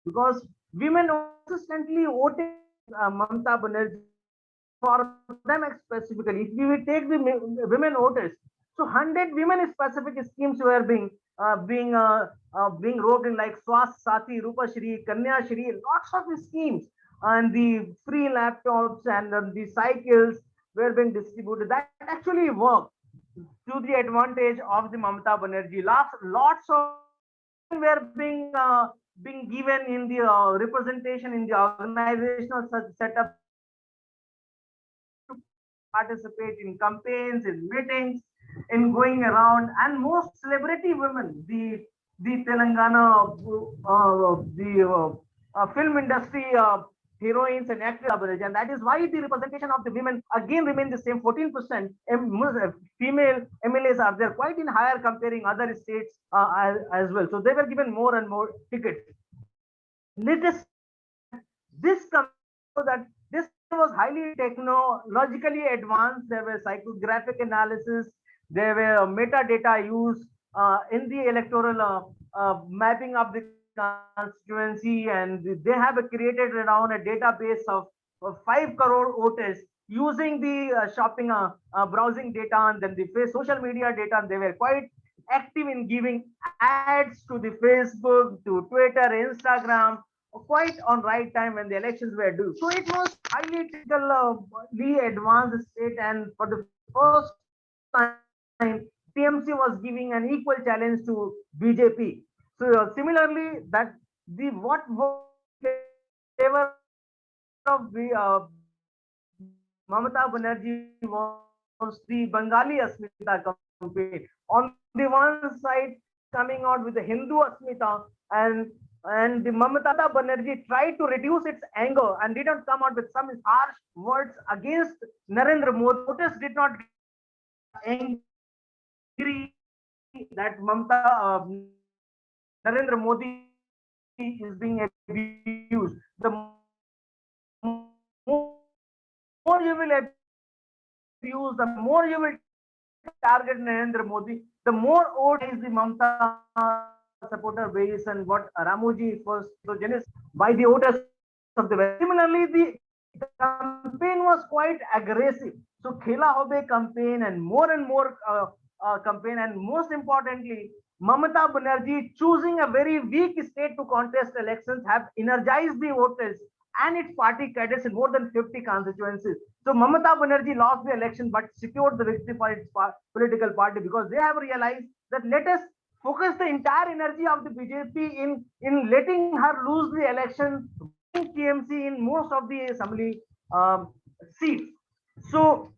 C: because women consistently voted Mamata Banerjee for them specifically. If we take the women voters, So 100 women specific schemes were being roped in, like Swast Sati, Rupashri, Kanya Shri, lots of schemes, and the free laptops and the cycles were being distributed. That actually worked to the advantage of the Mamata Banerjee. Lots of were being given in the representation in the organizational setup to participate in campaigns, in meetings, in going around, and most celebrity women, the Telangana, film industry heroines and actors, and that is why the representation of the women again remain the same. 14% female MLAs are there, quite in higher comparing other states as well. So they were given more and more tickets. Latest this that this was highly technologically advanced. There were psychographic analysis, there were metadata used in the electoral mapping of the constituency, and they have created around a database of 5 crore voters using the shopping browsing data, and then the social media data. And they were quite active in giving ads to the Facebook, to Twitter, Instagram, quite on right time when the elections were due. So it was highly technically advanced state, and for the first time, TMC was giving an equal challenge to BJP. So similarly, that the what favor of the Mamata Banerjee was the Bengali Asmita campaign. On the one side, coming out with the Hindu Asmita, and the Mamata Banerjee tried to reduce its anger and didn't come out with some harsh words against Narendra Modi. Voters did not get angry that Narendra Modi is being abused. The more you will abuse, the more you will target Narendra Modi, the more vote is the Mamata supporter base, and what Ramoji first genesis by the voters of the West. Similarly, the campaign was quite aggressive. So Khela Hobe campaign and more campaign, and most importantly, Mamata Banerjee choosing a very weak state to contest elections have energized the voters and its party cadres in more than 50 constituencies. So Mamata Banerjee lost the election but secured the victory for its political party, because they have realized that let us focus the entire energy of the BJP in letting her lose the election, TMC in most of the assembly seats. So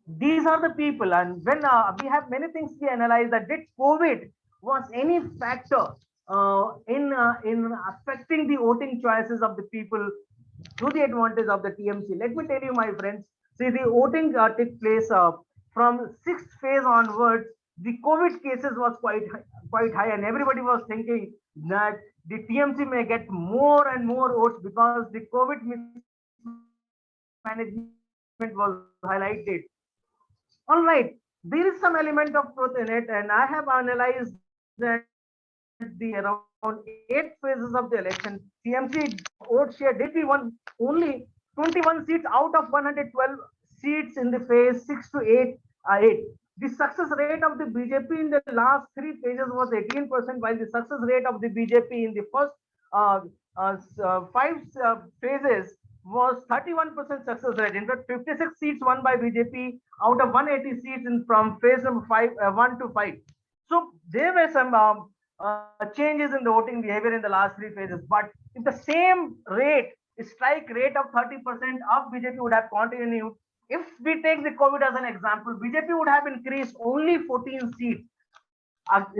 C: these are the people, and when we have many things to analyze, that did COVID was any factor in affecting the voting choices of the people to the advantage of the TMC. Let me tell you, my friends, see, the voting took place from sixth phase onwards. The COVID cases was quite high, and everybody was thinking that the TMC may get more and more votes because the COVID mismanagement was highlighted. All right, there is some element of truth in it, and I have analyzed that the around 8 phases of the election, TMC vote share did be one only 21 seats out of 112 seats in the phase 6 to 8. The success rate of the BJP in the last 3 phases was 18%, while the success rate of the BJP in the first 5 phases was 31% success rate. In fact, 56 seats won by BJP out of 180 seats from phase number 1 to 5. So there were some changes in the voting behavior in the last 3 phases. But if the same strike rate of 30% of BJP would have continued, if we take the COVID as an example, BJP would have increased only 14 seats.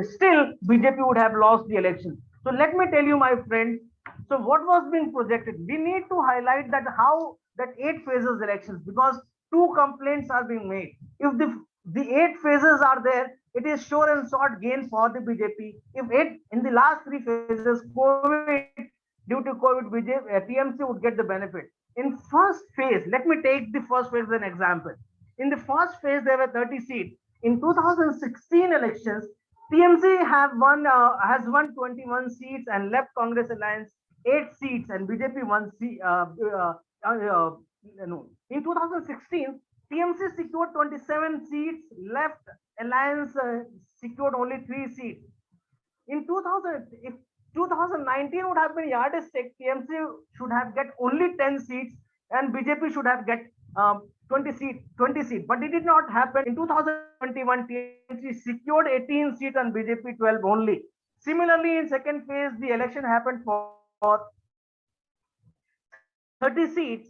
C: Still, BJP would have lost the election. So let me tell you, my friend, so what was being projected? We need to highlight that how that 8 phases elections, because 2 complaints are being made. If the 8 phases are there, it is sure and short gain for the BJP. If in the last 3 phases, due to COVID, TMC would get the benefit. In first phase, let me take the first phase as an example. In the first phase, there were 30 seats. In 2016 elections, TMC has won 21 seats and left Congress Alliance 8 seats, and BJP 1 seat. In 2016, TMC secured 27 seats, left alliance secured only 3 seats. In 2000, if 2019 would have been yardstick, TMC should have get only 10 seats and BJP should have get 20 seats. But it did not happen. In 2021, TMC secured 18 seats and BJP 12 only. Similarly, in second phase, the election happened for 30 seats.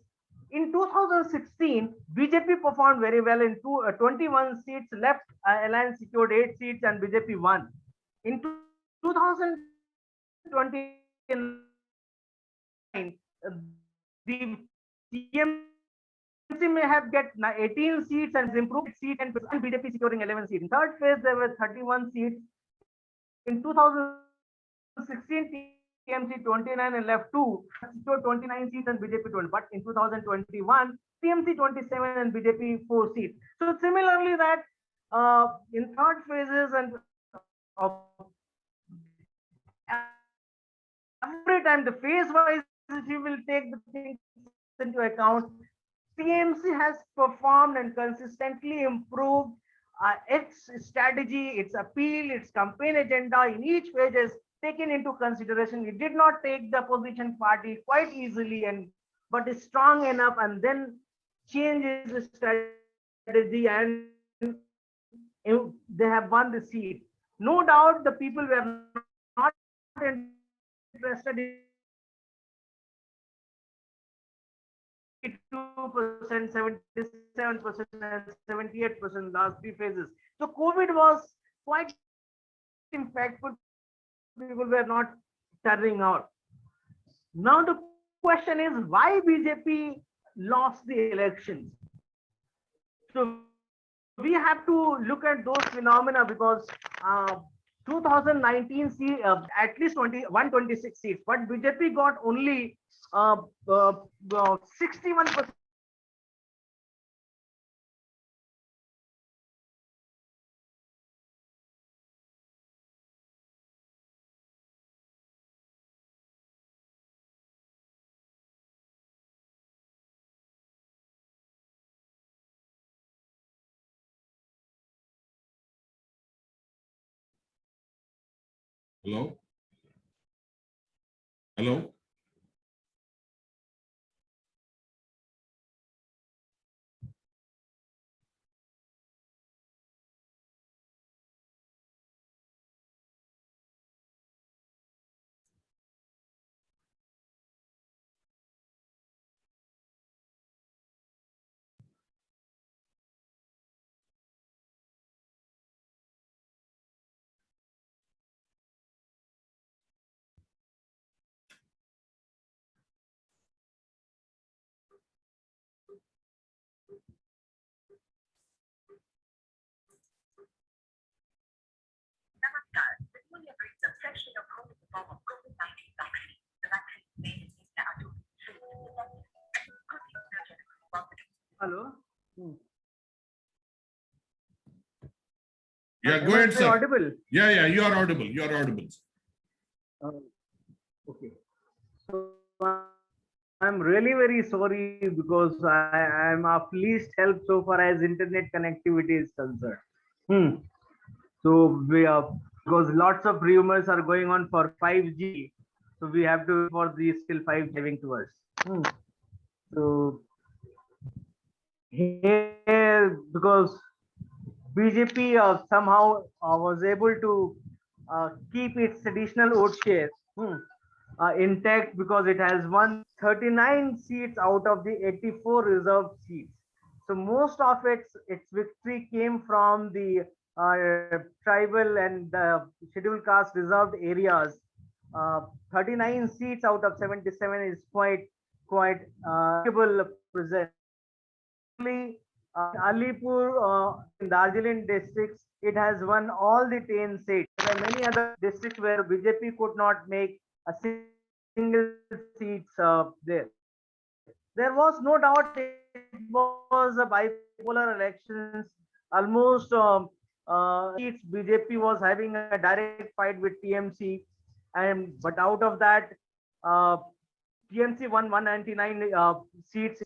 C: In 2016, BJP performed very well in 21 seats left. Alliance secured 8 seats and BJP won. In 2029, the TMC may have get 18 seats and improved seat and BJP securing 11 seats. In third phase, there were 31 seats. In 2016, TMC 29 and left 2, secured 29 seats and BJP 20. But in 2021, TMC 27 and BJP 4 seats. So similarly, that in third phases and every time the phase wise, if you will take the things into account, TMC has performed and consistently improved its strategy, its appeal, its campaign agenda in each phase is taken into consideration. It did not take the opposition party quite easily, but is strong enough and then changes the strategy and they have won the seat. No doubt the people were not interested in 72%, 77%, and 78% last 3 phases. So COVID was quite impactful. People were not turning out. Now the question is why BJP lost the elections. So we have to look at those phenomena because 2019 see at least 126 seats, but BJP got only 61%.
B: Hello? Hello?
C: Hello.
B: Yeah,
C: Am
B: go
C: I
B: ahead, sir.
C: audible?
B: Yeah, you are audible. You are audible.
C: Okay. So I'm really very sorry because I am of least help so far as internet connectivity is concerned. So we are because lots of rumors are going on for 5G. So we have to for the still 5G giving to us. So here because BJP somehow was able to keep its traditional vote share intact because it has won 39 seats out of the 84 reserved seats. So most of its victory came from the tribal and the scheduled caste reserved areas. 39 seats out of 77 is quite present. Alipur in Darjeeling districts, it has won all the 10 seats. There are many other districts where BJP could not make a single seats there. There was no doubt it was a bipolar elections. Almost seats BJP was having a direct fight with TMC, and but out of that, TMC won 199 seats.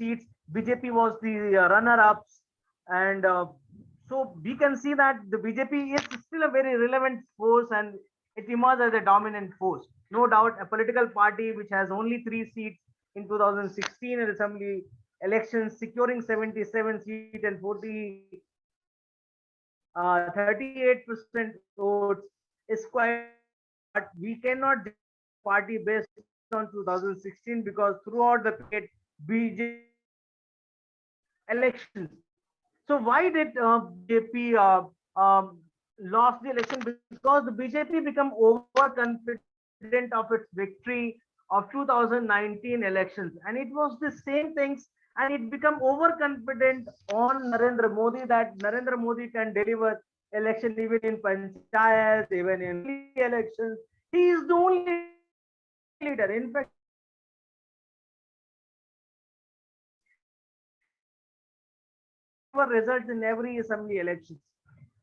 C: BJP was the runner-ups, and So we can see that the BJP is still a very relevant force and it emerged as a dominant force. No doubt, a political party which has only 3 seats in 2016 in assembly elections, securing 77 seats and 38% votes is quite. But we cannot judge party based on 2016 because throughout the period, BJP elections. So why did BJP lost the election? Because the BJP become overconfident of its victory of 2019 elections, and it was the same things, and it become overconfident on Narendra Modi that Narendra Modi can deliver election even in panchayats, even in elections. He is the only leader. In fact, results in every assembly elections.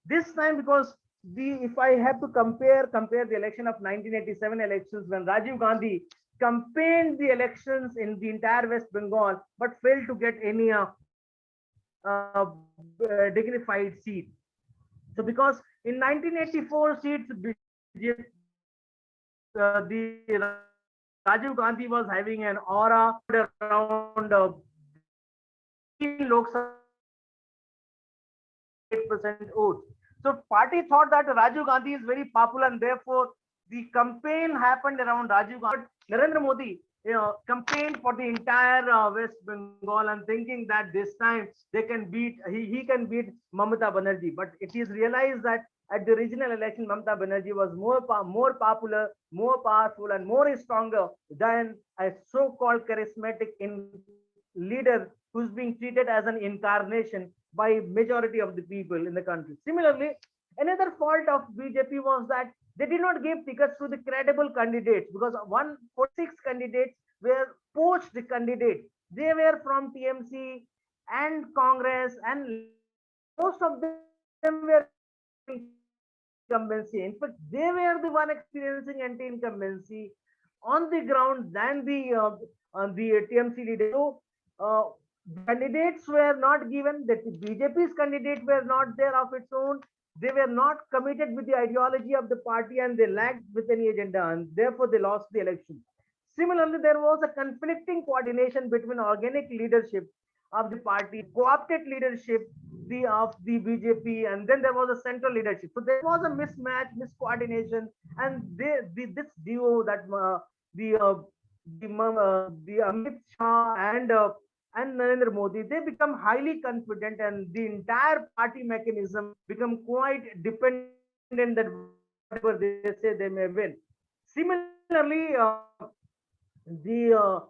C: This time, because the if I have to compare the election of 1987 elections when Rajiv Gandhi campaigned the elections in the entire West Bengal but failed to get any dignified seat. So because in 1984 seats, the Rajiv Gandhi was having an aura around Lok Sabha 8% votes. So party thought that Rajiv Gandhi is very popular and therefore the campaign happened around Rajiv Gandhi. But Narendra Modi, campaigned for the entire West Bengal and thinking that this time they can beat, he can beat Mamata Banerjee. But it is realized that at the regional election, Mamata Banerjee was more popular, more powerful, and more stronger than a so-called charismatic leader who's being treated as an incarnation by majority of the people in the country. Similarly, another fault of BJP was that they did not give tickets to the credible candidates because 146 candidates were poached candidates. They were from TMC and Congress, and most of them were incumbency. In fact, they were the one experiencing anti-incumbency on the ground than the TMC leader. So, candidates were not given. That BJP's candidates were not there of its own. They were not committed with the ideology of the party, and they lacked with any agenda, and therefore they lost the election. Similarly, there was a conflicting coordination between organic leadership of the party, co-opted leadership of the BJP, and then there was a central leadership. So there was a mismatch, miscoordination, and this duo that the the Amit Shah and Narendra Modi, they become highly confident, and the entire party mechanism become quite dependent that whatever they say they may win. Similarly, the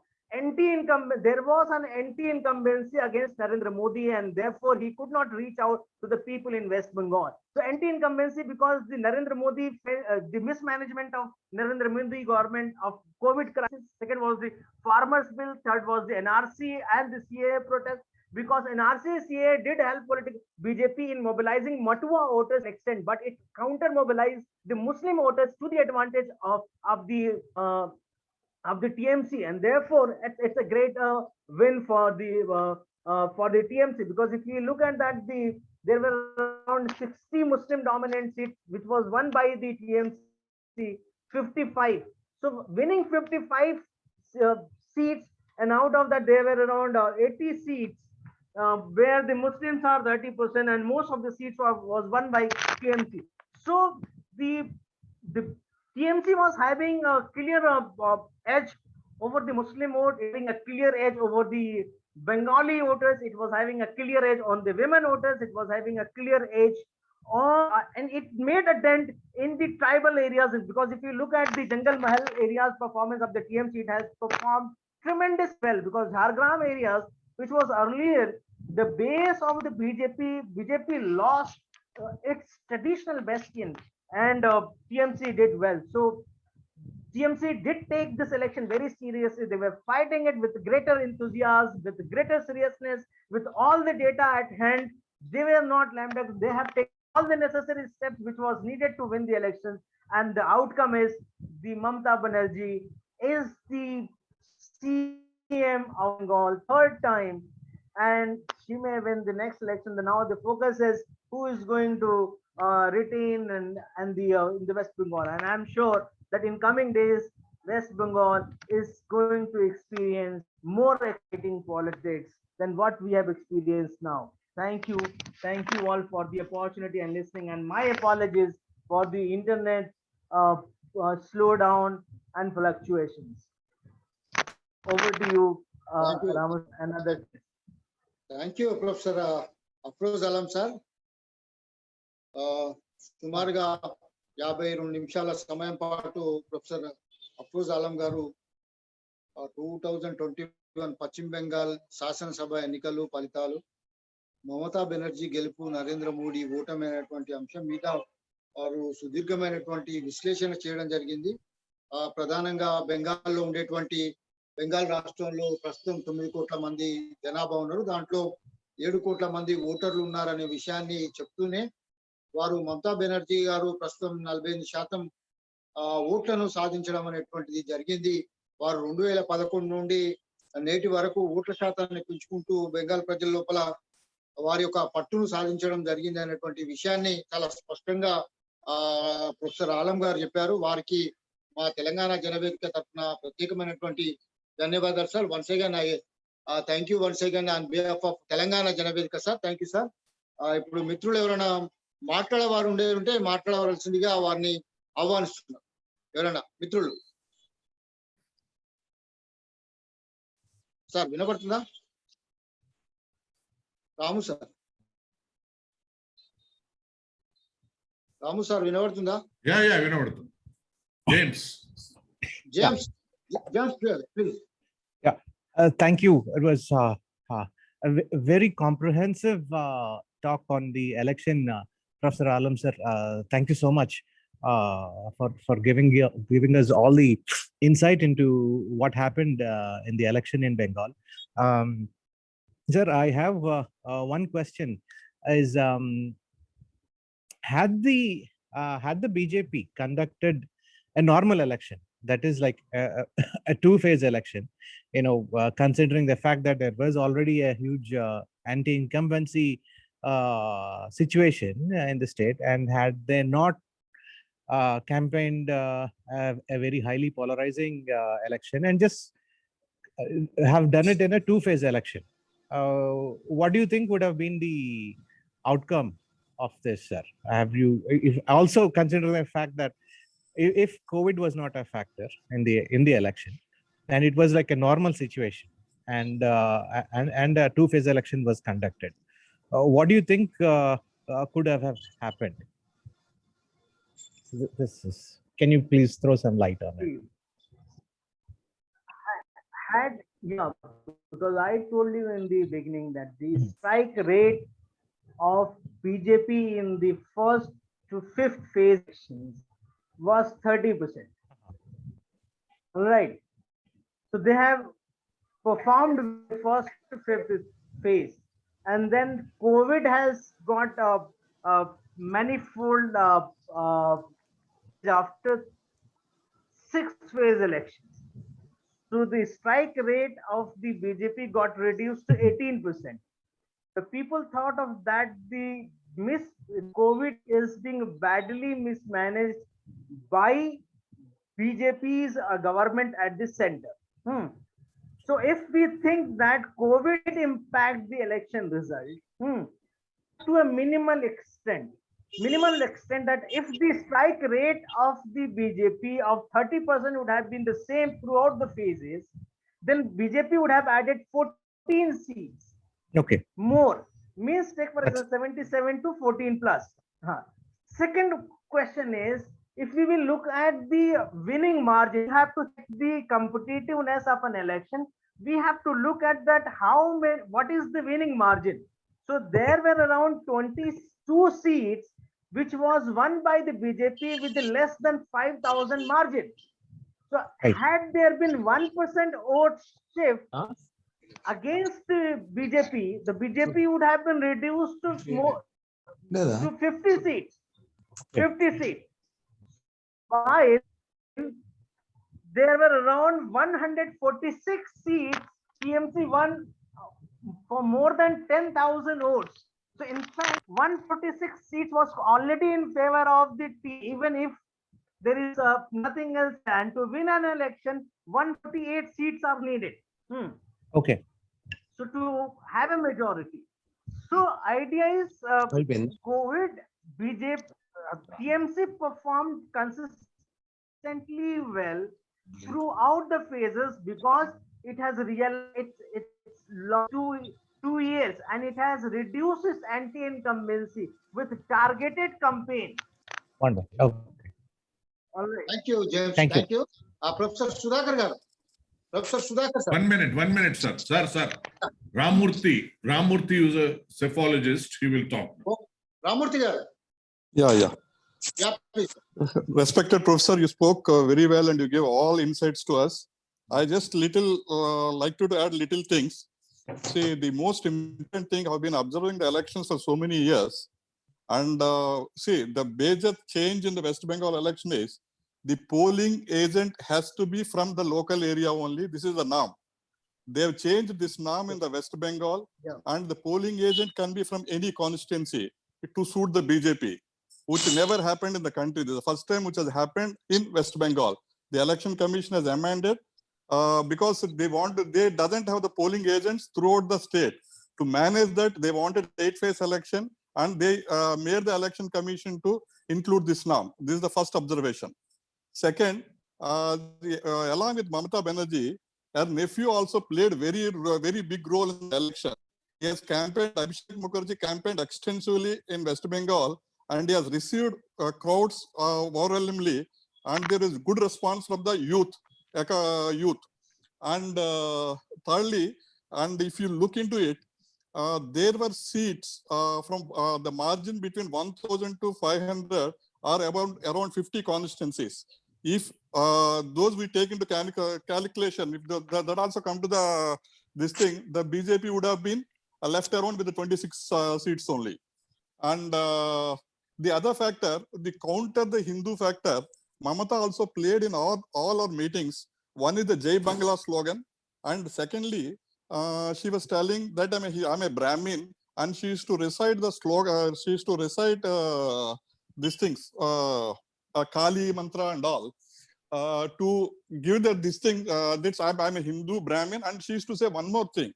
C: there was an anti-incumbency against Narendra Modi, and therefore he could not reach out to the people in West Bengal. So anti-incumbency because the Narendra Modi, the mismanagement of Narendra Modi government of COVID crisis. Second was the farmers bill. Third was the NRC and the CAA protest. Because NRC CAA did help political BJP in mobilizing Matua voters extent, but it counter mobilized the Muslim voters to the advantage of the TMC, and therefore it's a great win for the TMC. Because if you look at that, there were around 60 Muslim dominant seats, which was won by the TMC 55. So winning 55 seats, and out of that there were around 80 seats where the Muslims are 30%, and most of the seats was won by TMC. So the TMC was having a clear edge over the Muslim vote, having a clear edge over the Bengali voters. It was having a clear edge on the women voters. It was having a clear edge on, and it made a dent in the tribal areas. Because if you look at the Jangal Mahal areas performance of the TMC, it has performed tremendous well. Because Jhargram areas, which was earlier the base of the BJP lost its traditional bastion, and TMC did well. So TMC did take this election very seriously. They were fighting it with greater enthusiasm, with greater seriousness, with all the data at hand. They were not lame duck. They have taken all the necessary steps which was needed to win the elections. And the outcome is the Mamata Banerjee is the CM of Bengal third time, and she may win the next election. Now the focus is who is going to retain and the in the West Bengal. And I'm sure that in coming days, West Bengal is going to experience more exciting politics than what we have experienced now. Thank you. Thank you all for the opportunity and listening. And my apologies for the internet slowdown and fluctuations. Over to you,
A: Thank you.
C: Ramus, another.
A: Thank you professor Afroz Alam sir. సుమారుగా 52 నిమిషాల సమయం పాటు professor Afroz అలం గారు 2021 పశ్చిమ బెంగాల్ శాసనసభ ఎన్నికలు ఫలితాలు, మమతా బెనర్జీ గెలుపు, నరేంద్ర మోడీ ఓటమి అనేటువంటి అంశం మీద వారు సుదీర్ఘమైనటువంటి విశ్లేషణ చేయడం జరిగింది. ప్రధానంగా బెంగాల్లో ఉండేటువంటి బెంగాల్ రాష్ట్రంలో ప్రస్తుతం 9 కోట్ల మంది జనాభా ఉన్నారు. దాంట్లో 7 కోట్ల మంది ఓటర్లు ఉన్నారనే విషయాన్ని చెప్తూనే వారు మమతా బెనర్జీ గారు ప్రస్తుతం 48% ఓట్లను సాధించడం అనేటువంటిది జరిగింది. వారు 2011 నుండి నేటి వరకు ఓట్ల శాతాన్ని పెంచుకుంటూ బెంగాల్ ప్రజల లోపల వారి యొక్క పట్టును సాధించడం జరిగింది అనేటువంటి విషయాన్ని చాలా స్పష్టంగా ప్రొఫెసర్ ఆలం గారు చెప్పారు. వారికి మా తెలంగాణ జనవేదిక తరఫున ప్రత్యేకమైనటువంటి ధన్యవాదాలు sir. Once again thank you once again on behalf of Telangana జనవేదిక sir. Thank you sir. ఇప్పుడు మిత్రులు ఎవరైనా మాట్లాడేవారు ఉంటే మాట్లాడవలసిందిగా వారిని ఆహ్వానిస్తున్నారు. ఎవరైనా మిత్రులు సార్ వినపడుతుందా? రాము సార్ వినపడుతుందా?
B: వినపడుతుంది. James
A: please.
D: Thank you. It was a very comprehensive talk on the election, Professor Alam sir. Thank you so much for giving us all the insight into what happened in the election in Bengal. Sir, I have one question. Is had the BJP conducted a normal election, that is like a two-phase election, considering the fact that there was already a huge anti-incumbency situation in the state, and had they not campaigned a very highly polarizing election and just have done it in a two-phase election, what do you think would have been the outcome of this, sir? Also consider the fact that if COVID was not a factor in the election, and it was like a normal situation, and a two-phase election was conducted, what do you think could have happened? Can you please throw some light on it?
C: Because I told you in the beginning that the strike rate of BJP in the first to fifth phase elections was 30%. Right. So they have performed the first to fifth phase, and then COVID has got a manifold after sixth phase elections. So the strike rate of the BJP got reduced to 18%. The people thought of that the COVID is being badly mismanaged by BJP's government at the center. So if we think that COVID impact the election result to a minimal extent that if the strike rate of the BJP of 30% would have been the same throughout the phases, then BJP would have added 14 seats.
D: Okay.
C: More. Means take for example 77 to 14 plus. Second question is, if we will look at the winning margin, we have to check the competitiveness of an election. We have to look at that what is the winning margin. So there were around 22 seats which was won by the BJP with less than 5,000 margin. So had there been 1% vote shift against the BJP would have been reduced to more to 50 seats. 50 seats. While there were around 146 seats, TMC won for more than 10,000 votes. So in fact, 146 seats was already in favor of the team, even if there is nothing else. And to win an election, 148 seats are needed.
D: Okay.
C: So to have a majority. So idea is COVID, BJP, TMC performed consistently well throughout the phases because it has it's long 2 years and it has reduced its anti-incumbency with targeted campaign.
D: Wonderful. Okay.
C: All right.
A: Thank you, James.
D: Thank you.
A: Thank you. Professor Sudhakar garu. Professor Sudhakar sir.
B: 1 minute, sir. Sir. Ramurthy is a cephalogist. He will talk.
A: Ramurthy garu.
E: Yeah.
A: Yeah, please.
E: Respected professor, you spoke very well and you gave all insights to us. I just like to add little things. See, the most important thing, I've been observing the elections for so many years. And see, the major change in the West Bengal election is the polling agent has to be from the local area only. This is the norm. They have changed this norm in the West Bengal, and the polling agent can be from any constituency to suit the BJP, which never happened in the country. This is the first time which has happened in West Bengal. The election commission has amended because they doesn't have the polling agents throughout the state. To manage that, they wanted 8-phase election, and they made the election commission to include this norm. This is the first observation. Second, along with Mamata Banerjee, her nephew also played very big role in the election. He has campaigned, Abhishek Mukherjee campaigned extensively in West Bengal, and he has received crowds overwhelmingly, and there is good response from the youth. And thirdly, and if you look into it, there were seats from the margin between 1,000 to 500 are around 50 constituencies. If those we take into calculation, if that also come to this thing, the BJP would have been left around with the 26 seats only. And the other factor, the Hindu factor, Mamata also played in all our meetings. One is the Jai Bangla slogan, and secondly, she was telling that I'm a Brahmin, and she used to recite the slogan. She used to recite these things, Kali mantra and all, to give this thing. That I'm a Hindu Brahmin, and she used to say one more thing.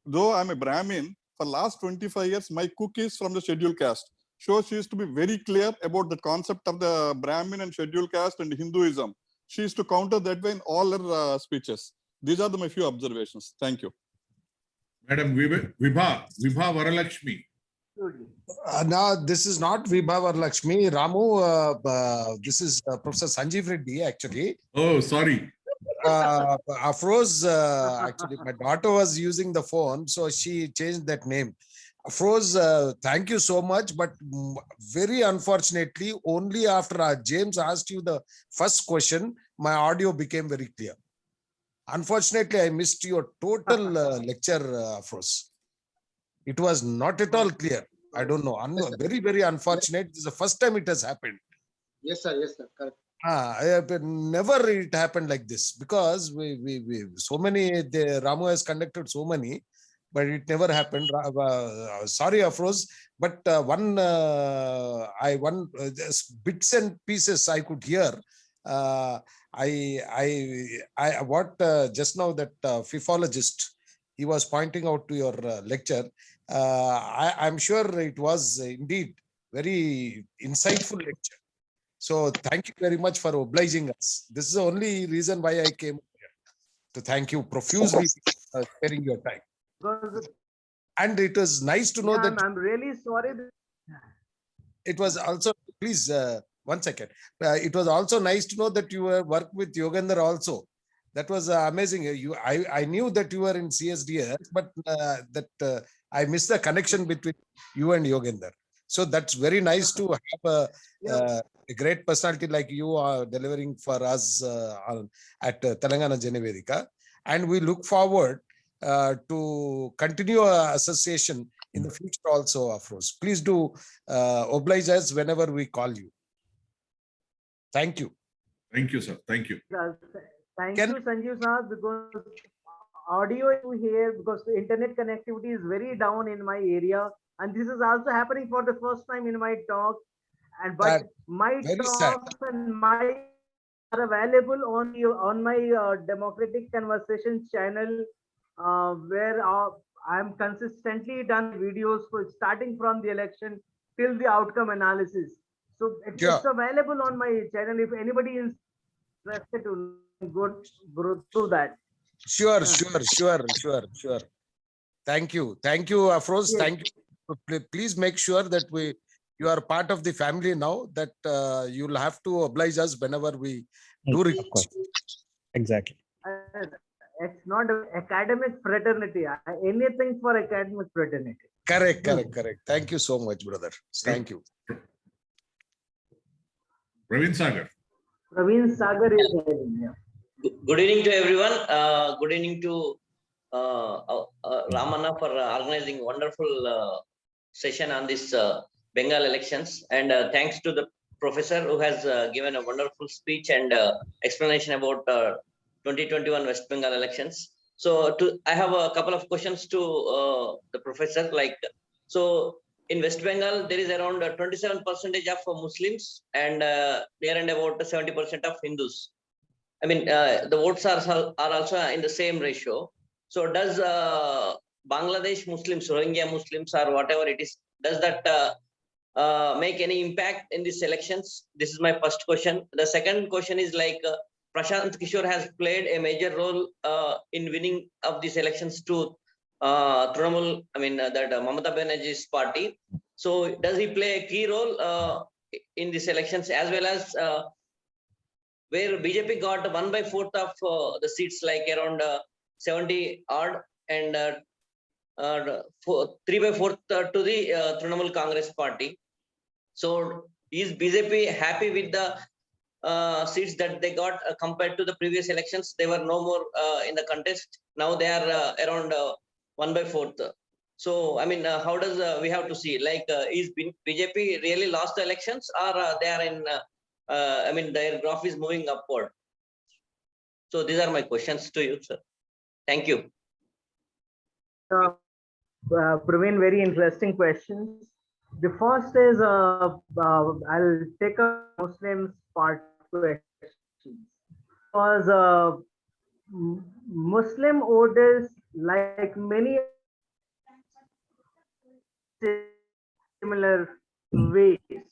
E: Though I'm a Brahmin, for last 25 years, my cook is from the scheduled caste. So she used to be very clear about the concept of the Brahmin and scheduled caste and Hinduism. She used to counter that way in all her speeches. These are my few observations. Thank you.
B: Madam Vibha Varalakshmi.
F: Now, this is not Vibha Varalakshmi. Ramu, this is Professor Sanjeev Reddy, actually.
B: Oh, sorry.
F: Afroz, actually, my daughter was using the phone, so she changed that name. Afroz, thank you so much, but very unfortunately, only after James asked you the first question, my audio became very clear. Unfortunately, I missed your total lecture, Afroz. It was not at all clear. I don't know. Very unfortunate. This is the first time it has happened.
A: Yes, sir. Correct.
F: Never it happened like this, because we so many, Ramu has conducted so many, but it never happened. Sorry, Afroz, but bits and pieces I could hear. Just now that phyphologist, he was pointing out to your lecture. I'm sure it was indeed very insightful lecture. So thank you very much for obliging us. This is the only reason why I came here, to thank you profusely for sparing your time. And it was nice to know that.
C: I'm really sorry.
F: It was also, please, 1 second. It was also nice to know that you were worked with Yogendra also. That was amazing. I knew that you were in CSDS, but I missed the connection between you and Yogendra. So that's very nice to have a great personality like you are delivering for us at Telangana Janavedika. And we look forward to continue our association in the future also, Afroz. Please do oblige us whenever we call you. Thank you.
B: Thank you, sir. Thank you.
C: Thank you, Sanjeev sir, because audio you hear, because the internet connectivity is very down in my area. And this is also happening for the first time in my talk. And but
F: Sad.
C: my
F: Very sad.
C: talks and my are available on my Democratic Conversations channel, where I'm consistently done videos for starting from the election till the outcome analysis. So
F: Sure.
C: it's available on my channel. If anybody is interested to go through that.
F: Sure,
C: Yeah.
F: sure. Thank you. Thank you, Afroz.
C: Yes.
F: Thank you. Please make sure that you are part of the family now, that you'll have to oblige us whenever we do
D: Of
F: reach.
D: course. Exactly.
C: It's not an academic fraternity. Anything for academic fraternity.
F: Correct. Thank you so much, brother. Thank you.
B: Praveen Sagar.
C: Praveen Sagar is having, yeah.
G: Good evening to everyone. Good evening to Ramana for organizing wonderful session on this Bengal elections, and thanks to the professor who has given a wonderful speech and explanation about 2021 West Bengal elections. So I have a couple of questions to the professor. Like, so in West Bengal, there is around 27% of Muslims and near and about 70% of Hindus. I mean, the votes are also in the same ratio. So does Bangladesh Muslims, Rohingya Muslims, or whatever it is, does that make any impact in these elections? This is my first question. The second question is like, Prashant Kishore has played a major role in winning of these elections to Trinamool, I mean, that Mamata Banerjee's party. So does he play a key role in these elections, as well as where BJP got 1/4 of the seats, like around 70 odd, and 3/4 to the Trinamool Congress party. So is BJP happy with the seats that they got compared to the previous elections? They were no more in the contest. Now they are around 1/4. So I mean, how does we have to see? Like, is BJP really lost the elections, or they are in? I mean, their graph is moving upward. So these are my questions to you, sir. Thank you.
C: Praveen, very interesting questions. The first is, I'll take a Muslims part questions. Because Muslim voters, like many similar ways,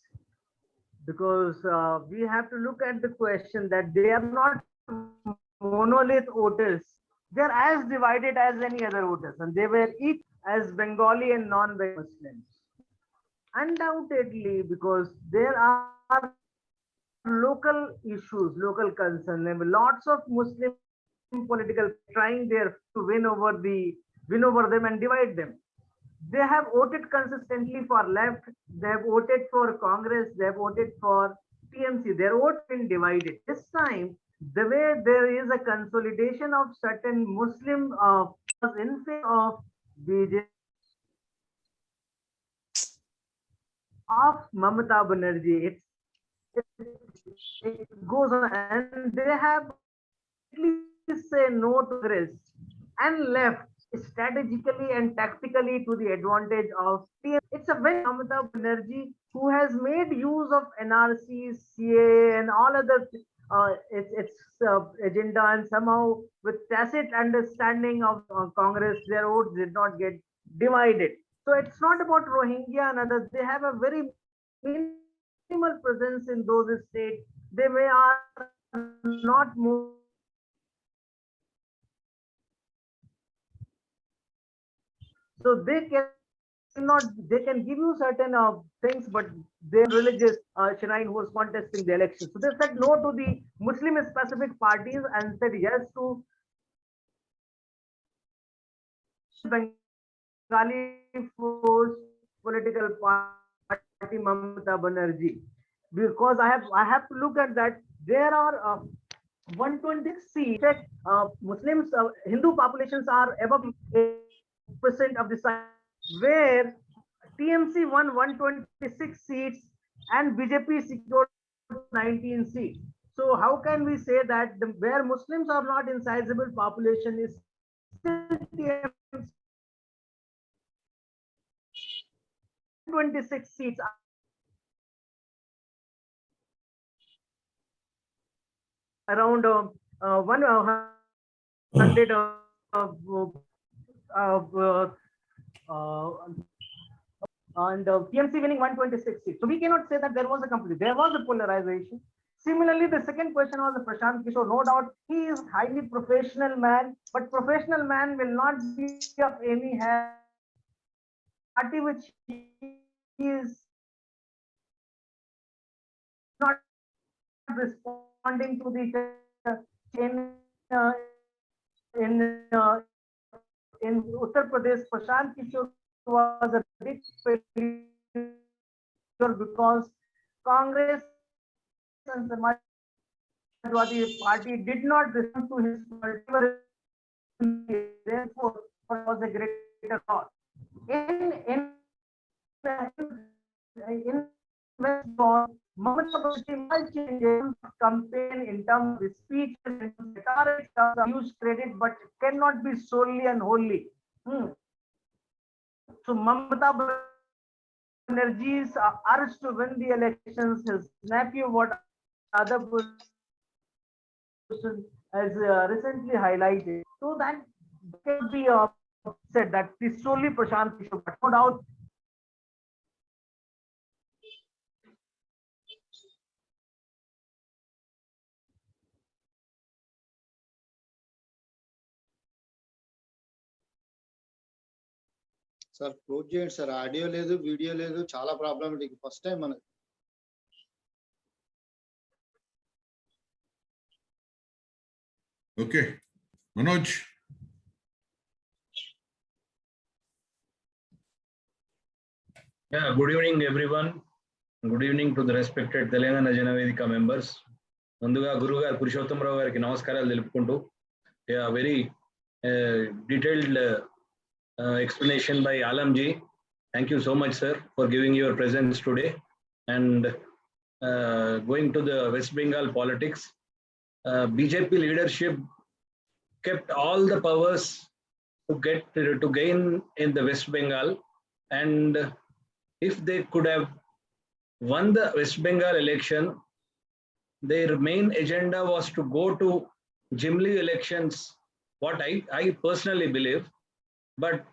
C: because we have to look at the question that they are not monolith voters. They're as divided as any other voters, and they were each as Bengali and non-Bengali Muslims. Undoubtedly, because there are local issues, local concerns, and lots of Muslim political trying there to win over them and divide them. They have voted consistently for left. They have voted for Congress. They have voted for TMC. Their vote been divided. This time, the way there is a consolidation of certain Muslim in favor of BJP of Mamata Banerjee, it goes on, and they have say no to Congress and left strategically and tactically to the advantage of TMC. It's a very Mamata Banerjee who has made use of NRC, CA, and all other its agenda, and somehow with tacit understanding of Congress, their votes did not get divided. So it's not about Rohingya and others. They have a very minimal presence in those states. They may are not more. So they can give you certain things, but their religious shrine who was contesting the election. So they said no to the Muslim specific parties and said yes to Bengali force political party Mamata Banerjee. Because I have to look at that. There are 126 seats. Muslims, Hindu populations are above 8% of the size, where TMC won 126 seats and BJP secured 19 seats. So how can we say that where Muslims are not in sizable population is still TMC 126 seats. Around 100 and TMC winning 126 seats. So we cannot say that there was a complete, there was a polarization. Similarly, the second question was the Prashant Kishore. No doubt, he is highly professional man, but professional man will not be of any party which he is not responding to the in Uttar Pradesh. Prashant Kishore was a big failure because Congress and Samajwadi Party did not respond to his multiple. Therefore, it was a greater loss. In West Bengal, Mamata Banerjee changes campaign in terms of speech and rhetoric, use credit, but cannot be solely and wholly. So Mamata Banerjee is urged to win the elections. His nephew, what other person has recently highlighted. So that can be said that is solely Prashant Kishore, but no doubt.
A: Sir close చేయండి sir, audio లేదు, video లేదు, చాలా problematic. First time మనకి.
B: Okay, Manoj.
H: Yeah, good evening, everyone. Good evening to the respected Telangana Janavedika members. Munduga Guru garu Purushottam Rao gariki namaskaralu telupukuntu. Yeah, very detailed explanation by Alamji. Thank you so much, sir, for giving your presence today. And going to the West Bengal politics, BJP leadership kept all the powers to gain in the West Bengal, and if they could have won the West Bengal election, their main agenda was to go to Jimli elections, what I personally believe, but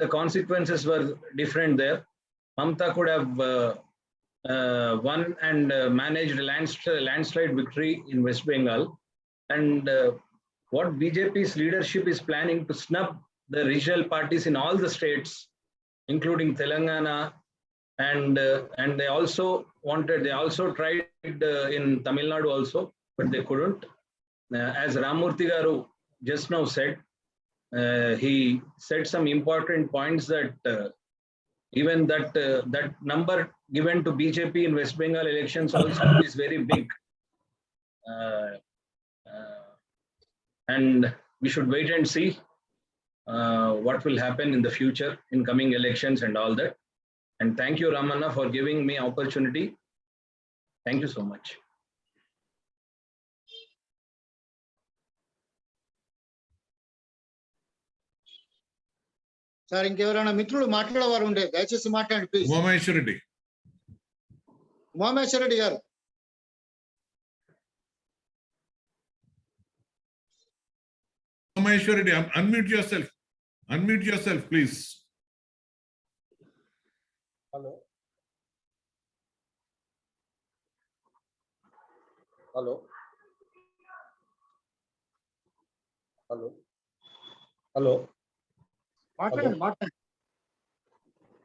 H: the consequences were different there. Mamta could have won and managed a landslide victory in West Bengal, and what BJP's leadership is planning to snub the regional parties in all the states, including Telangana, and they also tried in Tamil Nadu also, but they couldn't. As Ramurthy Garu just now said, he said some important points that even that number given to BJP in West Bengal elections also is very big. And we should wait and see what will happen in the future in coming elections and all that. And thank you, Ramanna, for giving me opportunity. Thank you so much.
A: Sir ఇంకెవరైనా మిత్రులు మాట్లాడేవారు ఉండే దయచేసి మాట్లాడండి please.
B: Umameshwar Reddy.
A: Umameshwara Reddy గారు.
B: Umameshwar Reddy, unmute yourself. Unmute yourself, please.
I: Hello. Hello. Hello. Hello.
A: మాట్లాడండి మాట్లాడండి.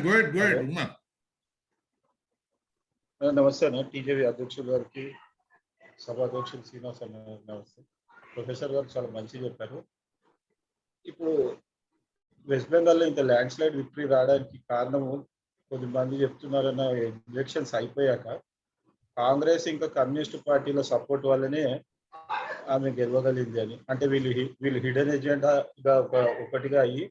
B: Go ahead,
I: Hello.
B: Uma.
I: నమస్తే అన్న, టీజేవి అధ్యక్షులు గారికి, సభ అధ్యక్షులు శ్రీనివాస్ అన్న నమస్తే. ప్రొఫెసర్ గారు చాలా మంచిగా చెప్పారు. ఇప్పుడు వెస్ట్ బెంగాల్లో ఇంత ల్యాండ్ స్లైడ్ విక్టరీ రావడానికి కారణము కొద్దిమంది చెప్తున్నారన్న, ఎలక్షన్స్ అయిపోయాక కాంగ్రెస్ ఇంకా కమ్యూనిస్ట్ పార్టీల సపోర్ట్ వల్లనే ఆమె గెలవగలిగింది అని, అంటే వీళ్ళు హిడెన్ ఎజెండాగా ఒకటిగా అయ్యి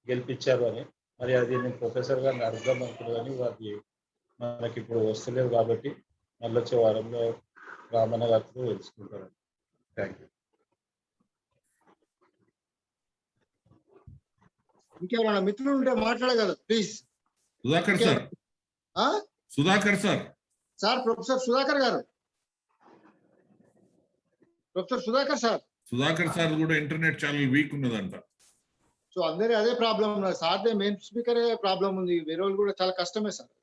I: గెలిపించారు అని. మరి అది నేను ప్రొఫెసర్ గారిని అర్థం అనుకున్నాను, కానీ వాటి మనకి ఇప్పుడు వస్తలేవు కాబట్టి మళ్ళీ వచ్చే వారంలో రామన్న గారితో తెలుసుకుంటారు. Thank you.
A: ఇంకెవరైనా మిత్రులు ఉంటే మాట్లాడగలరు please.
B: Sudhakar sir. Sudhakar sir.
A: Sir professor Sudhakar garu, professor Sudhakar sir.
B: Sudhakar sir కూడా ఇంటర్నెట్ ఛానల్ వీక్ ఉన్నదంట.
A: సో అందరి అదే ప్రాబ్లం ఉన్నది సార్, మెయిన్ స్పీకర్ ప్రాబ్లం ఉంది, వేరే వాళ్ళు కూడా చాలా కష్టమే sir.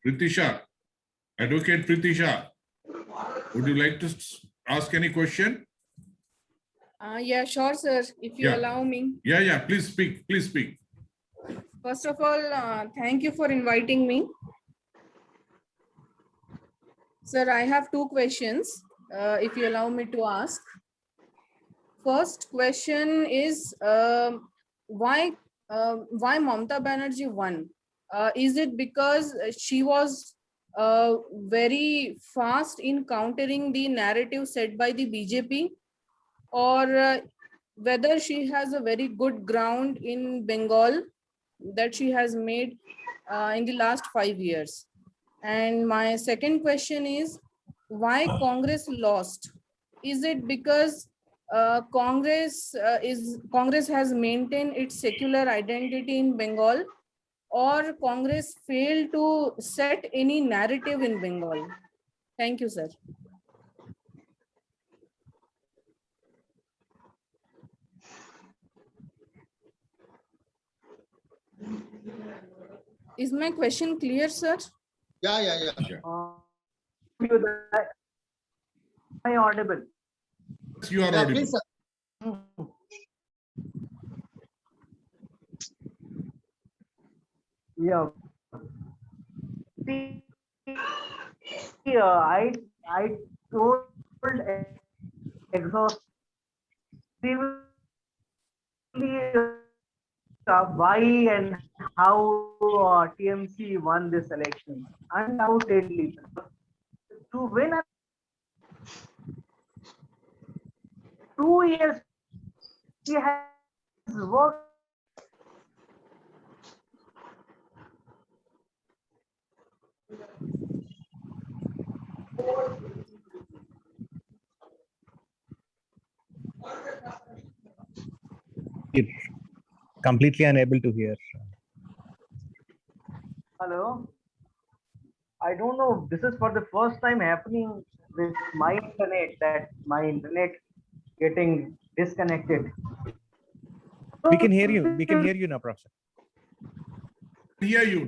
B: Pritisha, Advocate Pritisha, would you like to ask any question?
J: Yeah, sure, sir. If you
B: Yeah.
J: allow me.
B: Yeah, please speak, please speak.
J: First of all, thank you for inviting me. Sir, I have two questions, if you allow me to ask. First question is, why Mamata Banerjee won? Is it because she was very fast in countering the narrative set by the BJP, or whether she has a very good ground in Bengal that she has made in the last 5 years? And my second question is, why Congress lost? Is it because Congress has maintained its secular identity in Bengal, or Congress failed to set any narrative in Bengal? Thank you, sir. Is my question clear, sir?
A: Yeah.
C: Am I audible?
B: Yes, you are
A: Yeah,
B: audible.
A: please, sir.
C: Yeah. See, I told exhaustively why and how TMC won this election, undoubtedly. To win 2 years, she has worked.
D: Completely unable to hear.
C: Hello. I don't know. This is for the first time happening with my internet, that my internet getting disconnected.
D: We can hear you. We can hear you now, Professor.
B: Hear you.